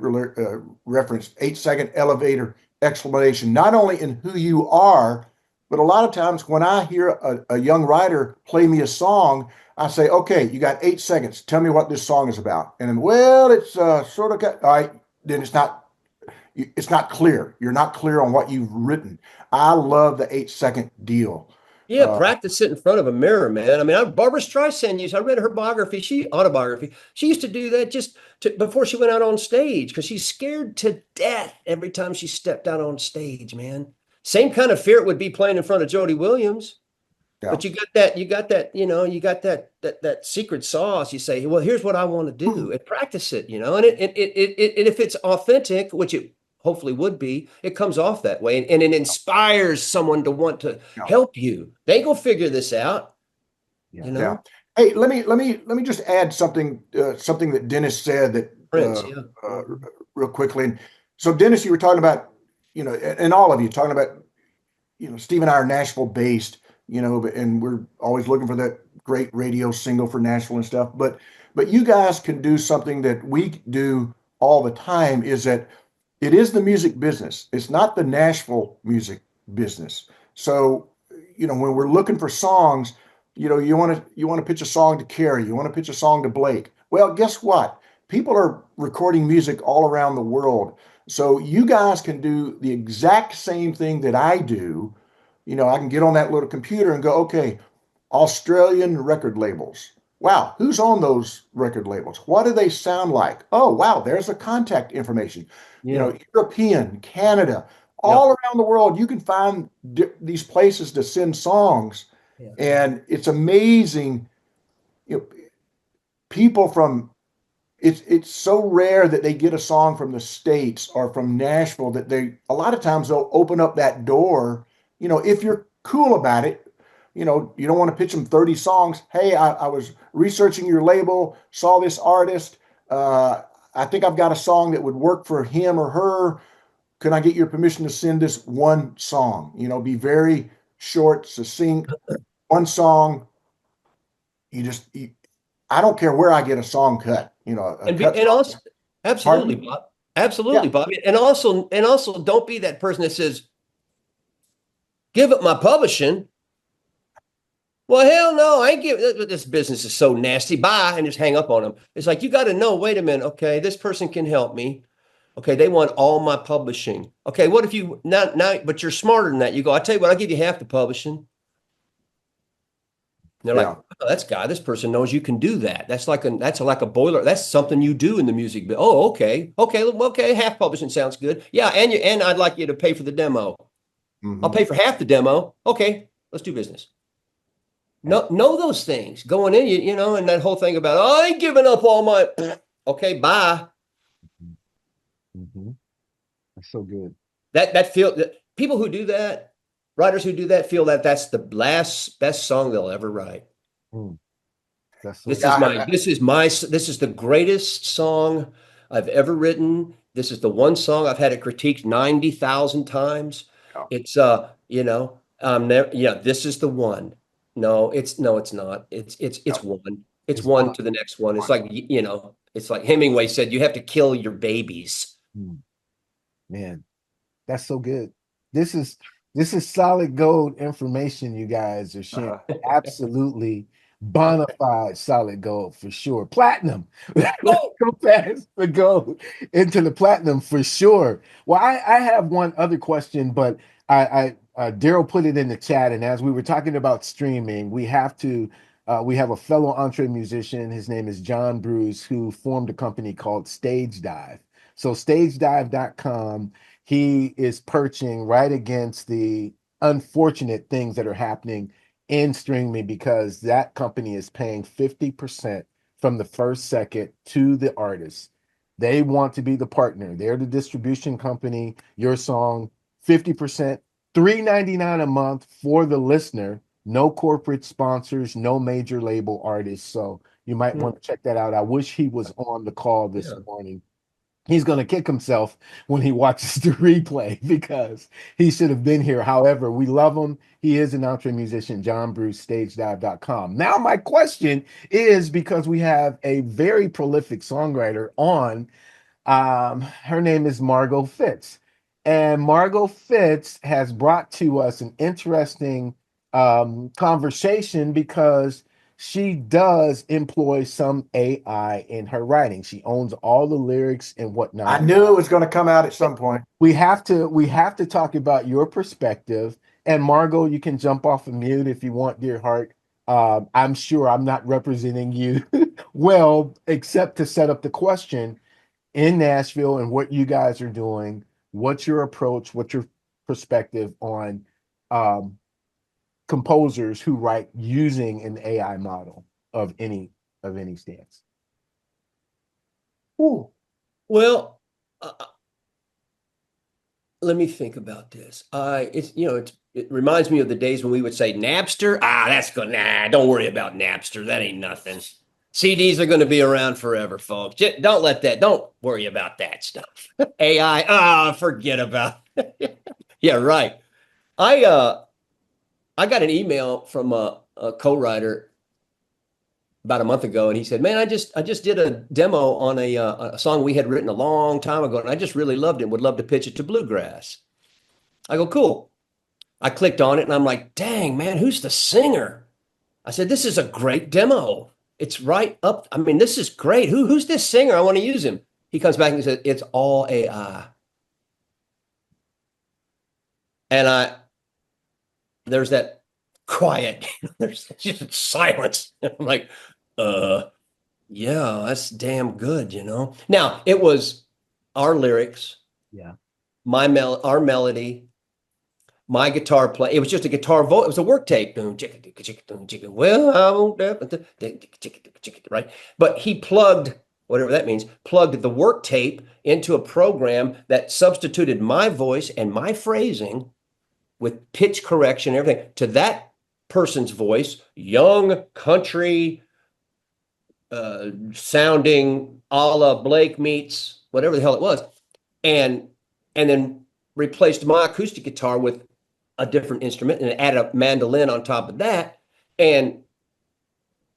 referenced, 8-second elevator explanation, not only in who you are, but a lot of times when I hear a young writer play me a song, I say, okay, you got 8 seconds. Tell me what this song is about. And then, well, it's sort of, all right, then it's not clear. You're not clear on what you've written. I love the 8-second deal. Yeah, practice it in front of a mirror, man. I mean, Barbara Streisand I read her autobiography. She used to do that before she went out on stage because she's scared to death every time she stepped out on stage, man. Same kind of fear it would be playing in front of Jody Williams. Yeah. But you got that secret sauce. You say, well, here's what I want to do, and practice it, and if it's authentic, which it hopefully would be, it comes off that way, and it inspires someone to want to help you. They go figure this out. Yeah. Hey, let me just add something that Dennis said that real quickly. And so Dennis, you were talking about, and all of you talking about, Steve and I are Nashville based, and we're always looking for that great radio single for Nashville and stuff. But you guys can do something that we do all the time, is that it is the music business. It's not the Nashville music business. So, when we're looking for songs, you want to pitch a song to Carrie, you want to pitch a song to Blake. Well, guess what? People are recording music all around the world. So you guys can do the exact same thing that I do. I can get on that little computer and go, okay, Australian record labels. Wow, who's on those record labels? What do they sound like? Oh, wow, there's the contact information. Yeah. European, Canada, all around the world, you can find these places to send songs. Yeah. And it's amazing. People from, it's so rare that they get a song from the States or from Nashville that a lot of times they'll open up that door, if you're cool about it. You don't want to pitch them 30 songs. Hey, I was researching your label, saw this artist. I think I've got a song that would work for him or her. Can I get your permission to send this one song? Be very short, succinct, one song. I don't care where I get a song cut. Also, absolutely, Bob. Absolutely, Bob. And also, don't be that person that says, "Give up my publishing." Well, hell no, I ain't giving. This business is so nasty. Bye, and just hang up on them. It's like, you got to know, wait a minute. Okay, this person can help me. Okay, they want all my publishing. Okay, what if you now, but you're smarter than that. You go, I tell you what, I'll give you half the publishing. And they're like, oh, this person knows you can do that. That's like a boiler. That's something you do in the music. Oh, okay, half publishing sounds good. Yeah, and I'd like you to pay for the demo. I'll pay for half the demo. Okay, let's do business. Know those things going in, you know, and that whole thing about, oh, I ain't giving up all my, okay, bye. That's so good. That people who do that, writers who do that, feel that that's the best song they'll ever write. That's so This is the greatest song I've ever written. This is the one song I've had it critiqued 90,000 times. It's you know, this is the one. No, it's not. It's one. It's one to the next one. It's like, you know, it's like Hemingway said, you have to kill your babies. Man, that's so good. This is solid gold information you guys are sharing. Absolutely bona fide solid gold for sure. Platinum. Go past the gold into the platinum for sure. Well, I have one other question, but Daryl put it in the chat, and as we were talking about streaming, we have a fellow entre musician. His name is John Bruce, who formed a company called Stage Dive. So stagedive.com, he is perching right against the unfortunate things that are happening in streaming, because that company is paying 50% from the first second to the artist. They want to be the partner. They're the distribution company. Your song, 50%, $3.99 a month for the listener. No corporate sponsors, no major label artists. So you might want to check that out. I wish he was on the call this morning. He's going to kick himself when he watches the replay, because he should have been here. However, we love him. He is an entre musician. John Bruce, stagedive.com. Now, my question is, because we have a very prolific songwriter on, her name is Margot Fitz. And Margot Fitz has brought to us an interesting conversation, because she does employ some AI in her writing. She owns all the lyrics and whatnot. I knew it was going to come out at some point. We have to talk about your perspective. And Margot, you can jump off of mute if you want, dear heart. I'm sure I'm not representing you well, except to set up the question in Nashville and what you guys are doing. What's your approach? What's your perspective on composers who write using an AI model of any stance? Ooh. Well, let me think about this. It reminds me of the days when we would say Napster. That's good. Nah, don't worry about Napster. That ain't nothing. CDs are going to be around forever, folks. Don't worry about that stuff. AI, forget about it. Yeah, right. I got an email from a co-writer about a month ago, and he said, man, I just did a demo on a song we had written a long time ago, and I just really loved it. Would love to pitch it to Bluegrass. I go, cool. I clicked on it, and I'm like, dang, man, who's the singer? I said, this is a great demo. It's right up. I mean, this is great. Who's this singer? I want to use him. He comes back and says, it's all AI. And there's that quiet, there's just silence. I'm like, yeah, that's damn good, you know? Now, it was our lyrics, our melody, my guitar play. It was just a guitar vote. It was a work tape. Well, I won't, right? But he plugged, whatever that means, plugged the work tape into a program that substituted my voice and my phrasing with pitch correction, everything, to that person's voice, young, country, sounding a la Blake meets whatever the hell it was, and then replaced my acoustic guitar with a different instrument and added a mandolin on top of that. And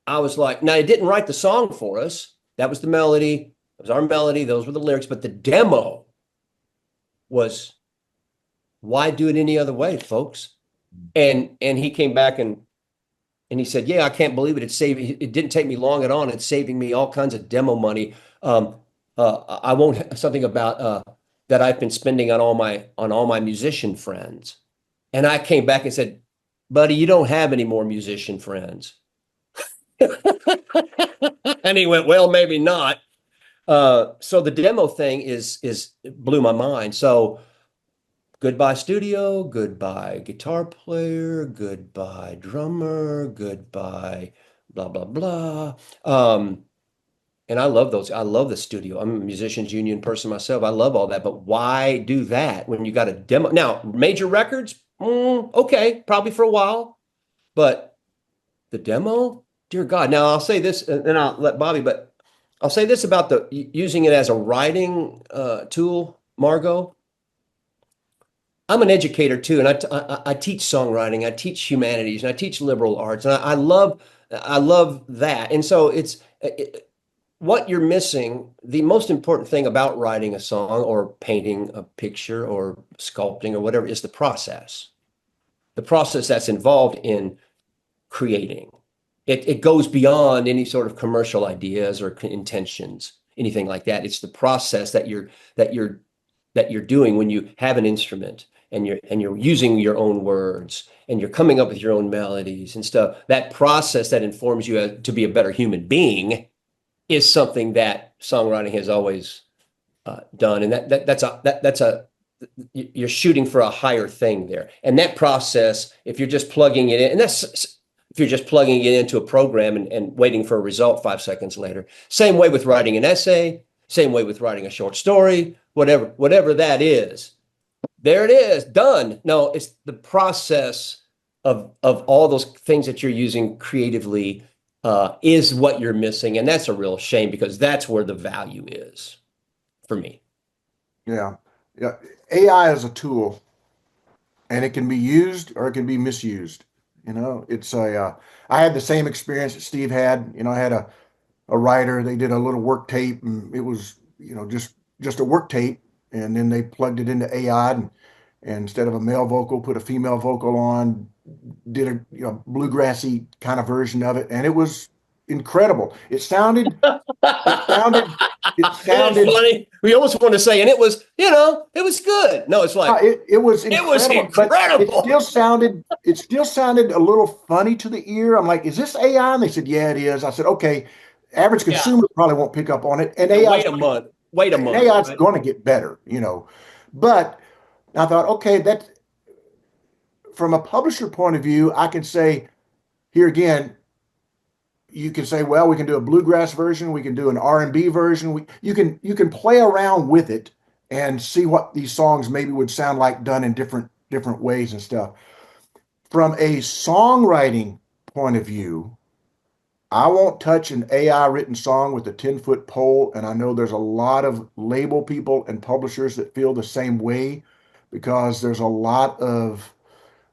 I was like, now, it didn't write the song for us. That was the melody. It was our melody. Those were the lyrics. But the demo was, why do it any other way, folks? And he came back and he said, yeah, I can't believe it. It didn't take me long at all. And it's saving me all kinds of demo money. I won't something about that I've been spending on all my musician friends. And I came back and said, buddy, you don't have any more musician friends. And he went, well, maybe not. So the demo thing blew my mind. So goodbye studio, goodbye guitar player, goodbye drummer, goodbye blah, blah, blah. And I love those. I love the studio. I'm a musicians union person myself. I love all that. But why do that when you got a demo? Now, major records, okay, probably for a while. But the demo, dear God. Now, I'll say this, and I'll let Bobby, but I'll say this about using it as a writing tool, Margot. I'm an educator too, and I teach songwriting, I teach humanities, and I teach liberal arts, and I love that. And so what you're missing, the most important thing about writing a song or painting a picture or sculpting or whatever is the process that's involved in creating. It goes beyond any sort of commercial ideas or intentions, anything like that. It's the process that you're doing when you have an instrument and you're using your own words and you're coming up with your own melodies and stuff. That process that informs you to be a better human being is something that songwriting has always done, and you're shooting for a higher thing there. And that process, if you're just plugging it in, if you're just plugging it into a program and waiting for a result 5 seconds later. Same way with writing an essay, same way with writing a short story, whatever that is. There it is, done. No, it's the process of all those things that you're using creatively is what you're missing. And that's a real shame because that's where the value is for me. Yeah. AI is a tool and it can be used or it can be misused. I had the same experience that Steve had. I had a writer, they did a little work tape and it was, just a work tape. And then they plugged it into AI and instead of a male vocal, put a female vocal on, did a bluegrassy kind of version of it. And it was incredible. It sounded funny. We almost want to say, and it was good. No, it's like it was incredible. It still sounded a little funny to the ear. I'm like, is this AI? And they said, yeah, it is. I said, okay, average consumer probably won't pick up on it. And AI, wait a month. AI's going to get better, But I thought, okay, that from a publisher point of view, I can say here again, you can say, well, we can do a bluegrass version, we can do an R&B version. You can play around with it and see what these songs maybe would sound like done in different ways and stuff. From a songwriting point of view, I won't touch an AI written song with a 10-foot pole. And I know there's a lot of label people and publishers that feel the same way because there's a lot of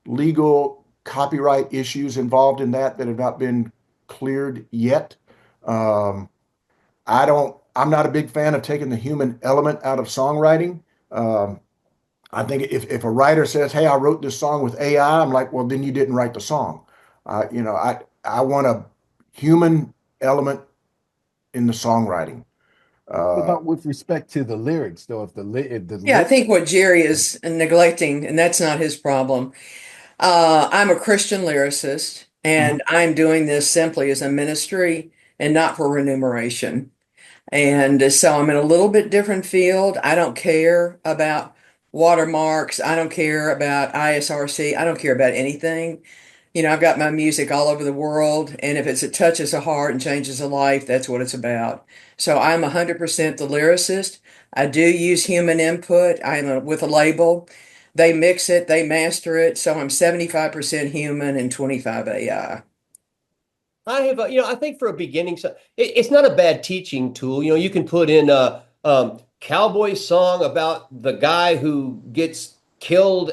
legal copyright issues involved in that have not been cleared yet. I'm not a big fan of taking the human element out of songwriting. I think if a writer says, hey, I wrote this song with AI, I'm like, well, then you didn't write the song. I want a human element in the songwriting. What about with respect to the lyrics, though? I think what Jerry is neglecting, and that's not his problem. I'm a Christian lyricist, and I'm doing this simply as a ministry and not for remuneration. And so I'm in a little bit different field. I don't care about watermarks. I don't care about ISRC. I don't care about anything. I've got my music all over the world, and if it touches a heart and changes a life, that's what it's about. So I'm 100% the lyricist. I do use human input. I'm with a label. They mix it, they master it. So I'm 75% human and 25 AI. I have, I think for a beginning, it's not a bad teaching tool. You can put in a cowboy song about the guy who gets killed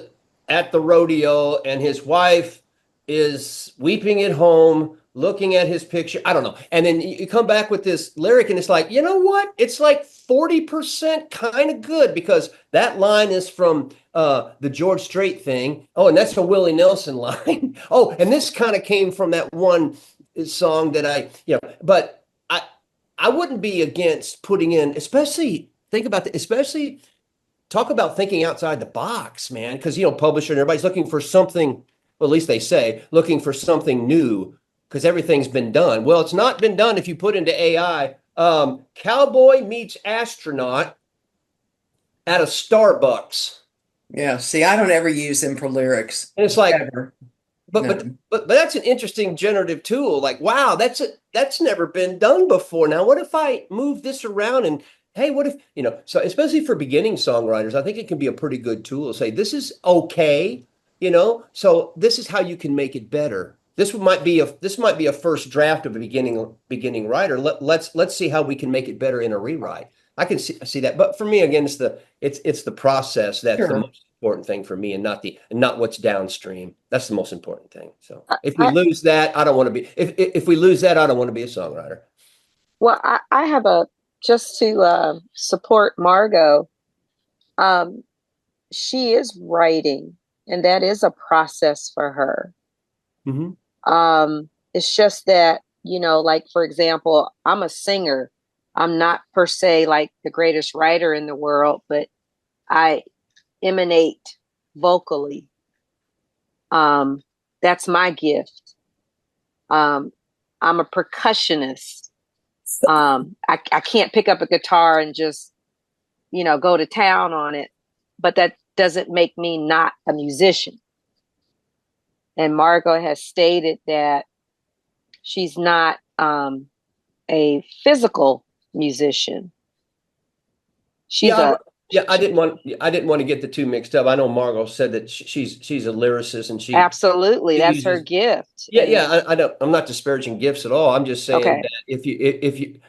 at the rodeo and his wife is weeping at home, looking at his picture. I don't know. And then you come back with this lyric and it's like, you know what? It's like 40% kind of good because that line is from the George Strait thing. Oh, and that's a Willie Nelson line. Oh, and this kind of came from that one song that but I wouldn't be against putting in, especially think about the, especially talk about thinking outside the box, man. Because publisher and everybody's looking for something. Well, at least they say looking for something new because everything's been done. Well, it's not been done if you put into AI. Cowboy meets astronaut at a Starbucks. Yeah. See, I don't ever use them for lyrics. And it's like, Ever. but that's an interesting generative tool. Like, wow, that's never been done before. Now, what if I move this around and hey, what if, so especially for beginning songwriters, I think it can be a pretty good tool to say, this is okay, so this is how you can make it better. This might be a first draft of a beginning writer. Let's see how we can make it better in a rewrite. I can see that. But for me, again, it's the process that's Sure. the most important thing for me, and not what's downstream. That's the most important thing. So if we lose that, I don't want to be. If we lose that, I don't want to be a songwriter. Well, I have just to support Margot. She is writing, and that is a process for her. Mm-hmm. It's just that, like, for example, I'm a singer. I'm not per se like the greatest writer in the world, but I emanate vocally. That's my gift. I'm a percussionist. I can't pick up a guitar and just, go to town on it, but that doesn't make me not a musician. And Margot has stated that she's not a physical musician. I didn't want to get the two mixed up. I know Margot said that she's a lyricist and she absolutely that's her gift. I'm not disparaging gifts at all. I'm just saying that if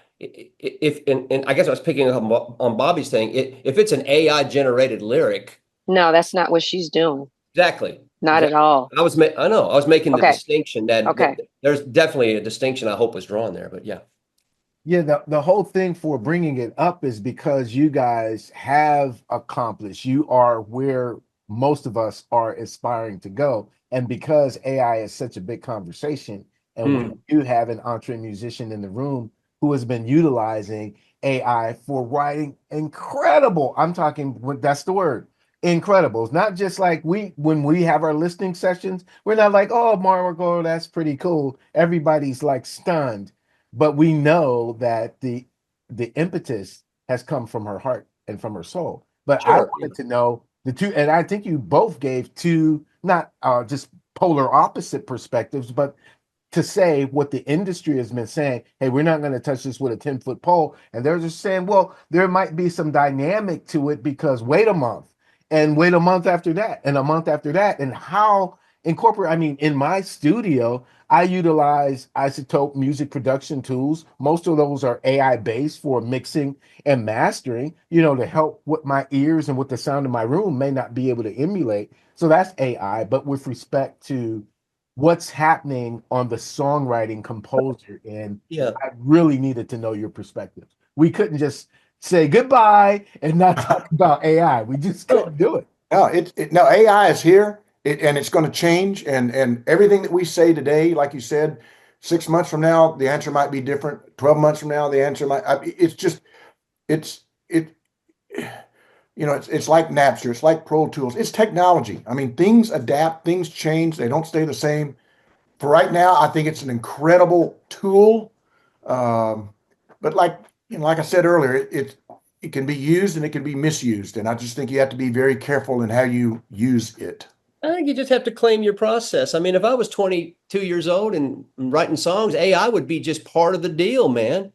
I guess I was picking up on Bobby's thing. If it's an AI generated lyric, no, that's not what she's doing. Exactly. Not at all. I was making the distinction that there's definitely a distinction I hope was drawn there, but yeah. Yeah, the whole thing for bringing it up is because you guys have accomplished, you are where most of us are aspiring to go. And because AI is such a big conversation, and when you have an EntreMusician in the room who has been utilizing AI for writing incredible, I'm talking, that's the word, incredible. It's not just like when we have our listening sessions, we're not like, oh, Margot, that's pretty cool. Everybody's like stunned. But we know that the impetus has come from her heart and from her soul. But I wanted to know the two, and I think you both gave two, not just polar opposite perspectives, but to say what the industry has been saying, hey, we're not going to touch this with a 10-foot pole. And they're just saying, well, there might be some dynamic to it because wait a month and wait a month after that and a month after that. And how incorporate, in my studio, I utilize isotope music production tools. Most of those are AI based for mixing and mastering, to help what my ears and what the sound of my room may not be able to emulate. So that's AI. But with respect to what's happening on the songwriting composer end, I really needed to know your perspective. We couldn't just say goodbye and not talk about AI. We just couldn't do it. No, AI is here. And it's going to change, and everything that we say today, like you said, 6 months from now, the answer might be different. 12 months from now, the answer might. It's like Napster, it's like Pro Tools, it's technology. Things adapt, things change, they don't stay the same. For right now, I think it's an incredible tool, but like I said earlier, it can be used and it can be misused, and I just think you have to be very careful in how you use it. I think you just have to claim your process. If I was 22 years old and writing songs, AI would be just part of the deal, man.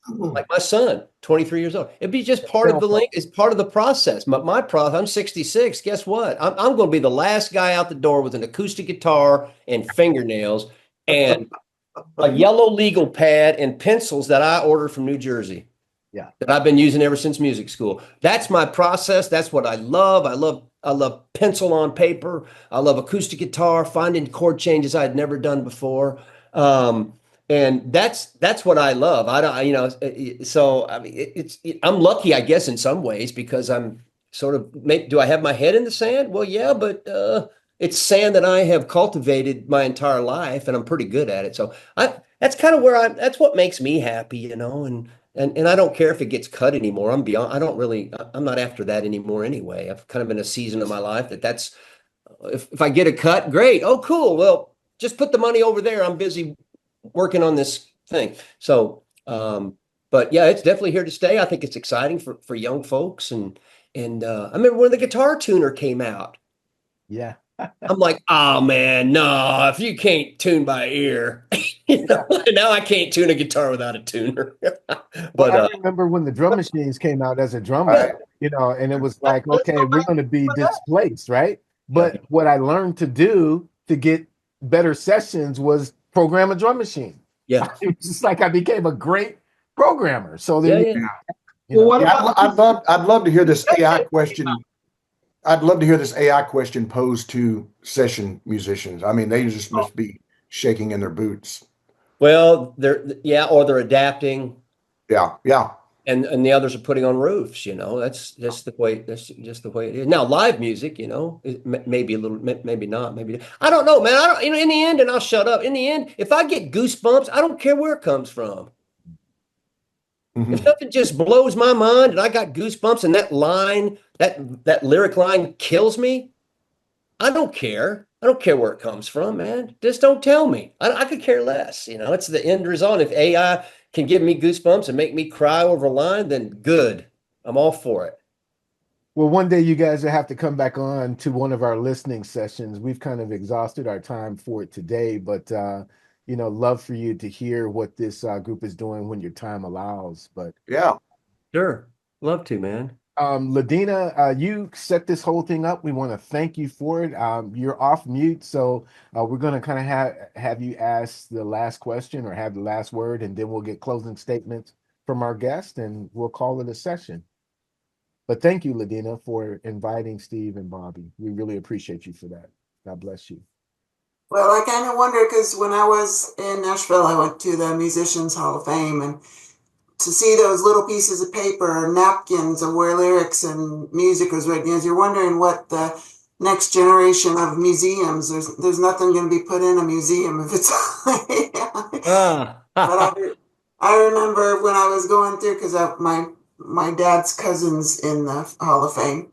Like my son, 23 years old. It'd be just part of the link. It's part of the process. My process, I'm 66. Guess what? I'm going to be the last guy out the door with an acoustic guitar and fingernails and a yellow legal pad and pencils that I ordered from New Jersey. Yeah. That I've been using ever since music school. That's my process. That's what I love. I love pencil on paper. I love acoustic guitar, finding chord changes I had never done before. And that's what I love. I'm lucky, I guess, in some ways, because I'm sort of, do I have my head in the sand? Well, yeah, but it's sand that I have cultivated my entire life, and I'm pretty good at it. So that's kind of that's what makes me happy, and And I don't care if it gets cut anymore. I'm not after that anymore anyway. I've kind of been a season of my life that's if I get a cut, great. Oh, cool. Well, just put the money over there. I'm busy working on this thing. So, but yeah, it's definitely here to stay. I think it's exciting for young folks. And I remember when the guitar tuner came out. Yeah. I'm like, oh man, no, if you can't tune by ear, now I can't tune a guitar without a tuner. But I remember when the drum machines came out as a drummer, and it was like, okay, we're going to be displaced, right? But what I learned to do to get better sessions was program a drum machine. Yeah. It's just like I became a great programmer. So then, I'd love to hear this AI question. I'd love to hear this AI question posed to session musicians. I mean, they just must be shaking in their boots. Well, they're adapting. Yeah. And the others are putting on roofs, that's just the way it is. Now, live music, maybe a little, maybe not, maybe. I don't know, man. I don't, in the end, and I'll shut up. In the end, if I get goosebumps, I don't care where it comes from. Mm-hmm. If something just blows my mind and I got goosebumps and that line, that lyric line kills me, I don't care. I don't care where it comes from, man. Just don't tell me. I could care less. It's the end result. If AI can give me goosebumps and make me cry over a line, then good. I'm all for it. Well, one day you guys will have to come back on to one of our listening sessions. We've kind of exhausted our time for it today, but love for you to hear what this group is doing when your time allows. But yeah, sure, love to, man. Ladina, you set this whole thing up. We want to thank you for it. You're off mute, so we're going to kind of have you ask the last question or have the last word, and then we'll get closing statements from our guest, and we'll call it a session. But thank you, Ladina, for inviting Steve and Bobby. We really appreciate you for that. God bless you. Well, I kind of wonder because when I was in Nashville, I went to the Musicians Hall of Fame, and to see those little pieces of paper, napkins of where lyrics and music was written, you're wondering what the next generation of museums. There's nothing going to be put in a museum if it's. But I remember when I was going through because my dad's cousin's in the Hall of Fame,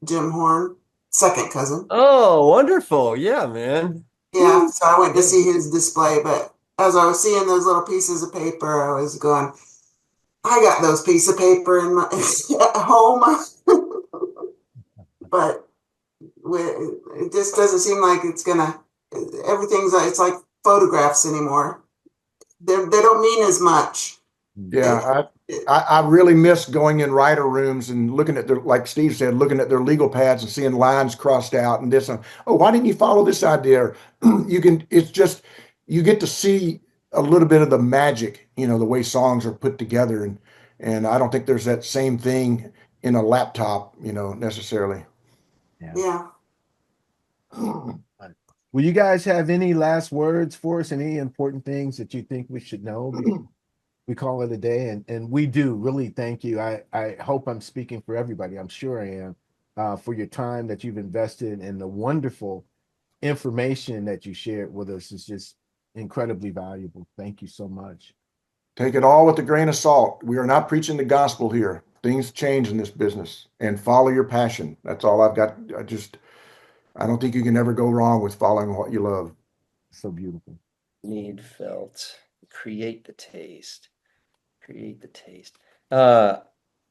Jim Horn, second cousin. Oh, wonderful! Yeah, man. Yeah, so I went to see his display, but as I was seeing those little pieces of paper, I was going, I got those pieces of paper in my at home. But it just doesn't seem like it's it's like photographs anymore. They don't mean as much. Yeah, I really miss going in writer rooms and looking at like Steve said, looking at their legal pads and seeing lines crossed out and this. Oh, why didn't you follow this idea? You get to see a little bit of the magic, the way songs are put together. And I don't think there's that same thing in a laptop, necessarily. Yeah. Will you guys have any last words for us? Any important things that you think we should know? We call it a day, and we do really thank you. I hope I'm speaking for everybody. I'm sure I am, for your time that you've invested and the wonderful information that you shared with us is just incredibly valuable. Thank you so much. Take it all with a grain of salt. We are not preaching the gospel here. Things change in this business, and follow your passion. That's all I've got. I don't think you can ever go wrong with following what you love. So beautiful. Need felt. Create the taste. Create the taste. No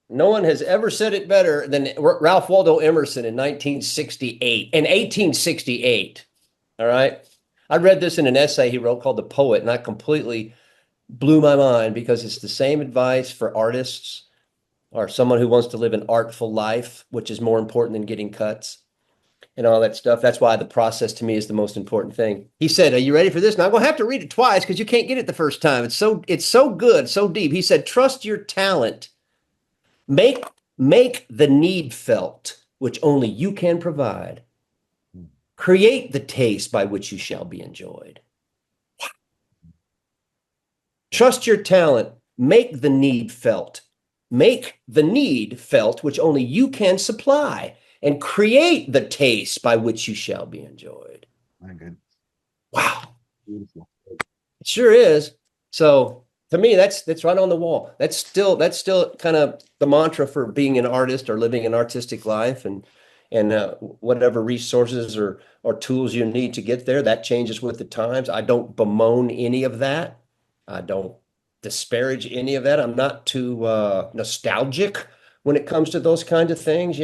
one has ever said it better than Ralph Waldo Emerson in 1968. In 1868. All right. I read this in an essay he wrote called The Poet, and I completely blew my mind because it's the same advice for artists or someone who wants to live an artful life, which is more important than getting cuts and all that stuff. That's why the process to me is the most important thing. He said, are you ready for this? Now I'm going to have to read it twice because you can't get it the first time. It's so good, so deep. He said, trust your talent. Make the need felt, which only you can provide. Create the taste by which you shall be enjoyed. Trust your talent. Make the need felt. Make the need felt, which only you can supply. And create the taste by which you shall be enjoyed. My goodness. Wow. Beautiful. It sure is. So to me, that's right on the wall. That's still kind of the mantra for being an artist or living an artistic life, and whatever resources or tools you need to get there, that changes with the times. I don't bemoan any of that. I don't disparage any of that. I'm not too nostalgic when it comes to those kinds of things,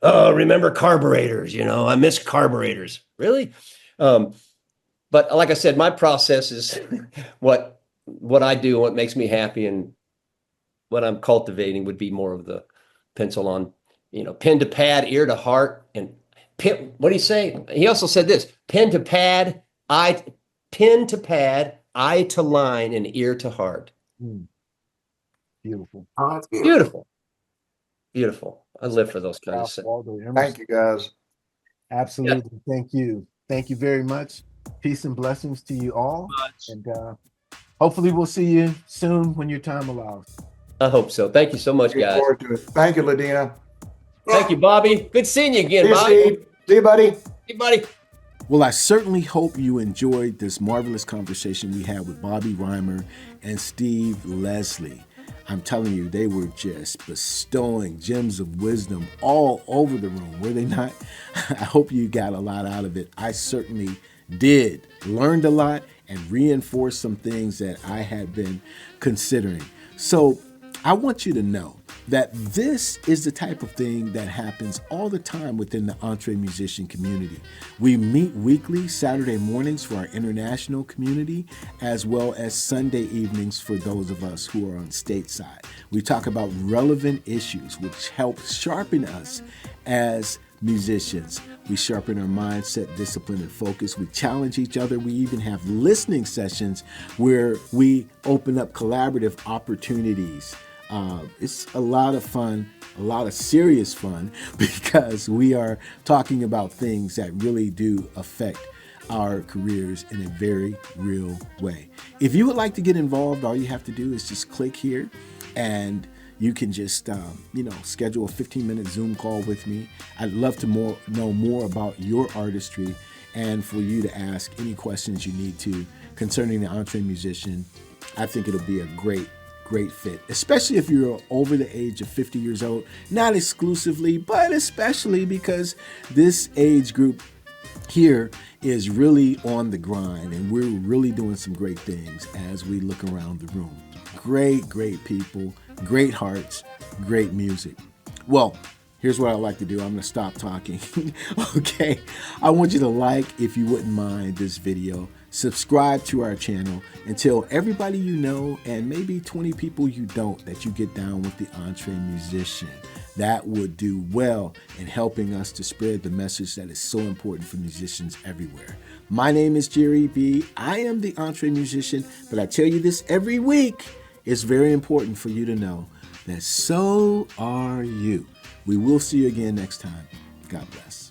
Oh, remember carburetors, I miss carburetors. Really? But like I said, my process is what I do, what makes me happy, and what I'm cultivating would be more of the pencil on, pen to pad, ear to heart, and pen. What do you say? He also said this: pen to pad, eye to line, and ear to heart. Beautiful. Oh, that's beautiful. Beautiful. I live for those kinds of things. Thank you, guys. Absolutely. Yeah. Thank you. Thank you very much. Peace and blessings to you all. And hopefully we'll see you soon when your time allows. I hope so. Thank you so much, guys. Look forward to it. Thank you, Ladina. Thank you, Bobby. Good seeing you again, Bobby. Steve. See you, buddy. See you, buddy. Well, I certainly hope you enjoyed this marvelous conversation we had with Bobby Rymer and Steve Leslie. I'm telling you, they were just bestowing gems of wisdom all over the room, were they not? I hope you got a lot out of it. I certainly did. Learned a lot and reinforced some things that I had been considering. So I want you to know that this is the type of thing that happens all the time within the EntreMusician community. We meet weekly Saturday mornings for our international community, as well as Sunday evenings for those of us who are on stateside. We talk about relevant issues which help sharpen us as musicians. We sharpen our mindset, discipline, and focus. We challenge each other. We even have listening sessions where we open up collaborative opportunities. It's a lot of fun, a lot of serious fun, because we are talking about things that really do affect our careers in a very real way. If you would like to get involved, all you have to do is just click here and you can just, schedule a 15-minute Zoom call with me. I'd love to know more about your artistry and for you to ask any questions you need to concerning the EntreMusician. I think it'll be a great fit, especially if you're over the age of 50 years old. Not exclusively, but especially because this age group here is really on the grind, and we're really doing some great things as we look around the room. Great people, great hearts, great music. Well, here's what I like to do. I'm going to stop talking. Okay. I want you to like, if you wouldn't mind, this video. Subscribe to our channel and tell everybody you know, and maybe 20 people you don't, that you get down with the EntreMusician. That would do well in helping us to spread the message that is so important for musicians everywhere. My name is Jerry B. I am the EntreMusician, but I tell you this every week. It's very important for you to know that so are you. We will see you again next time. God bless.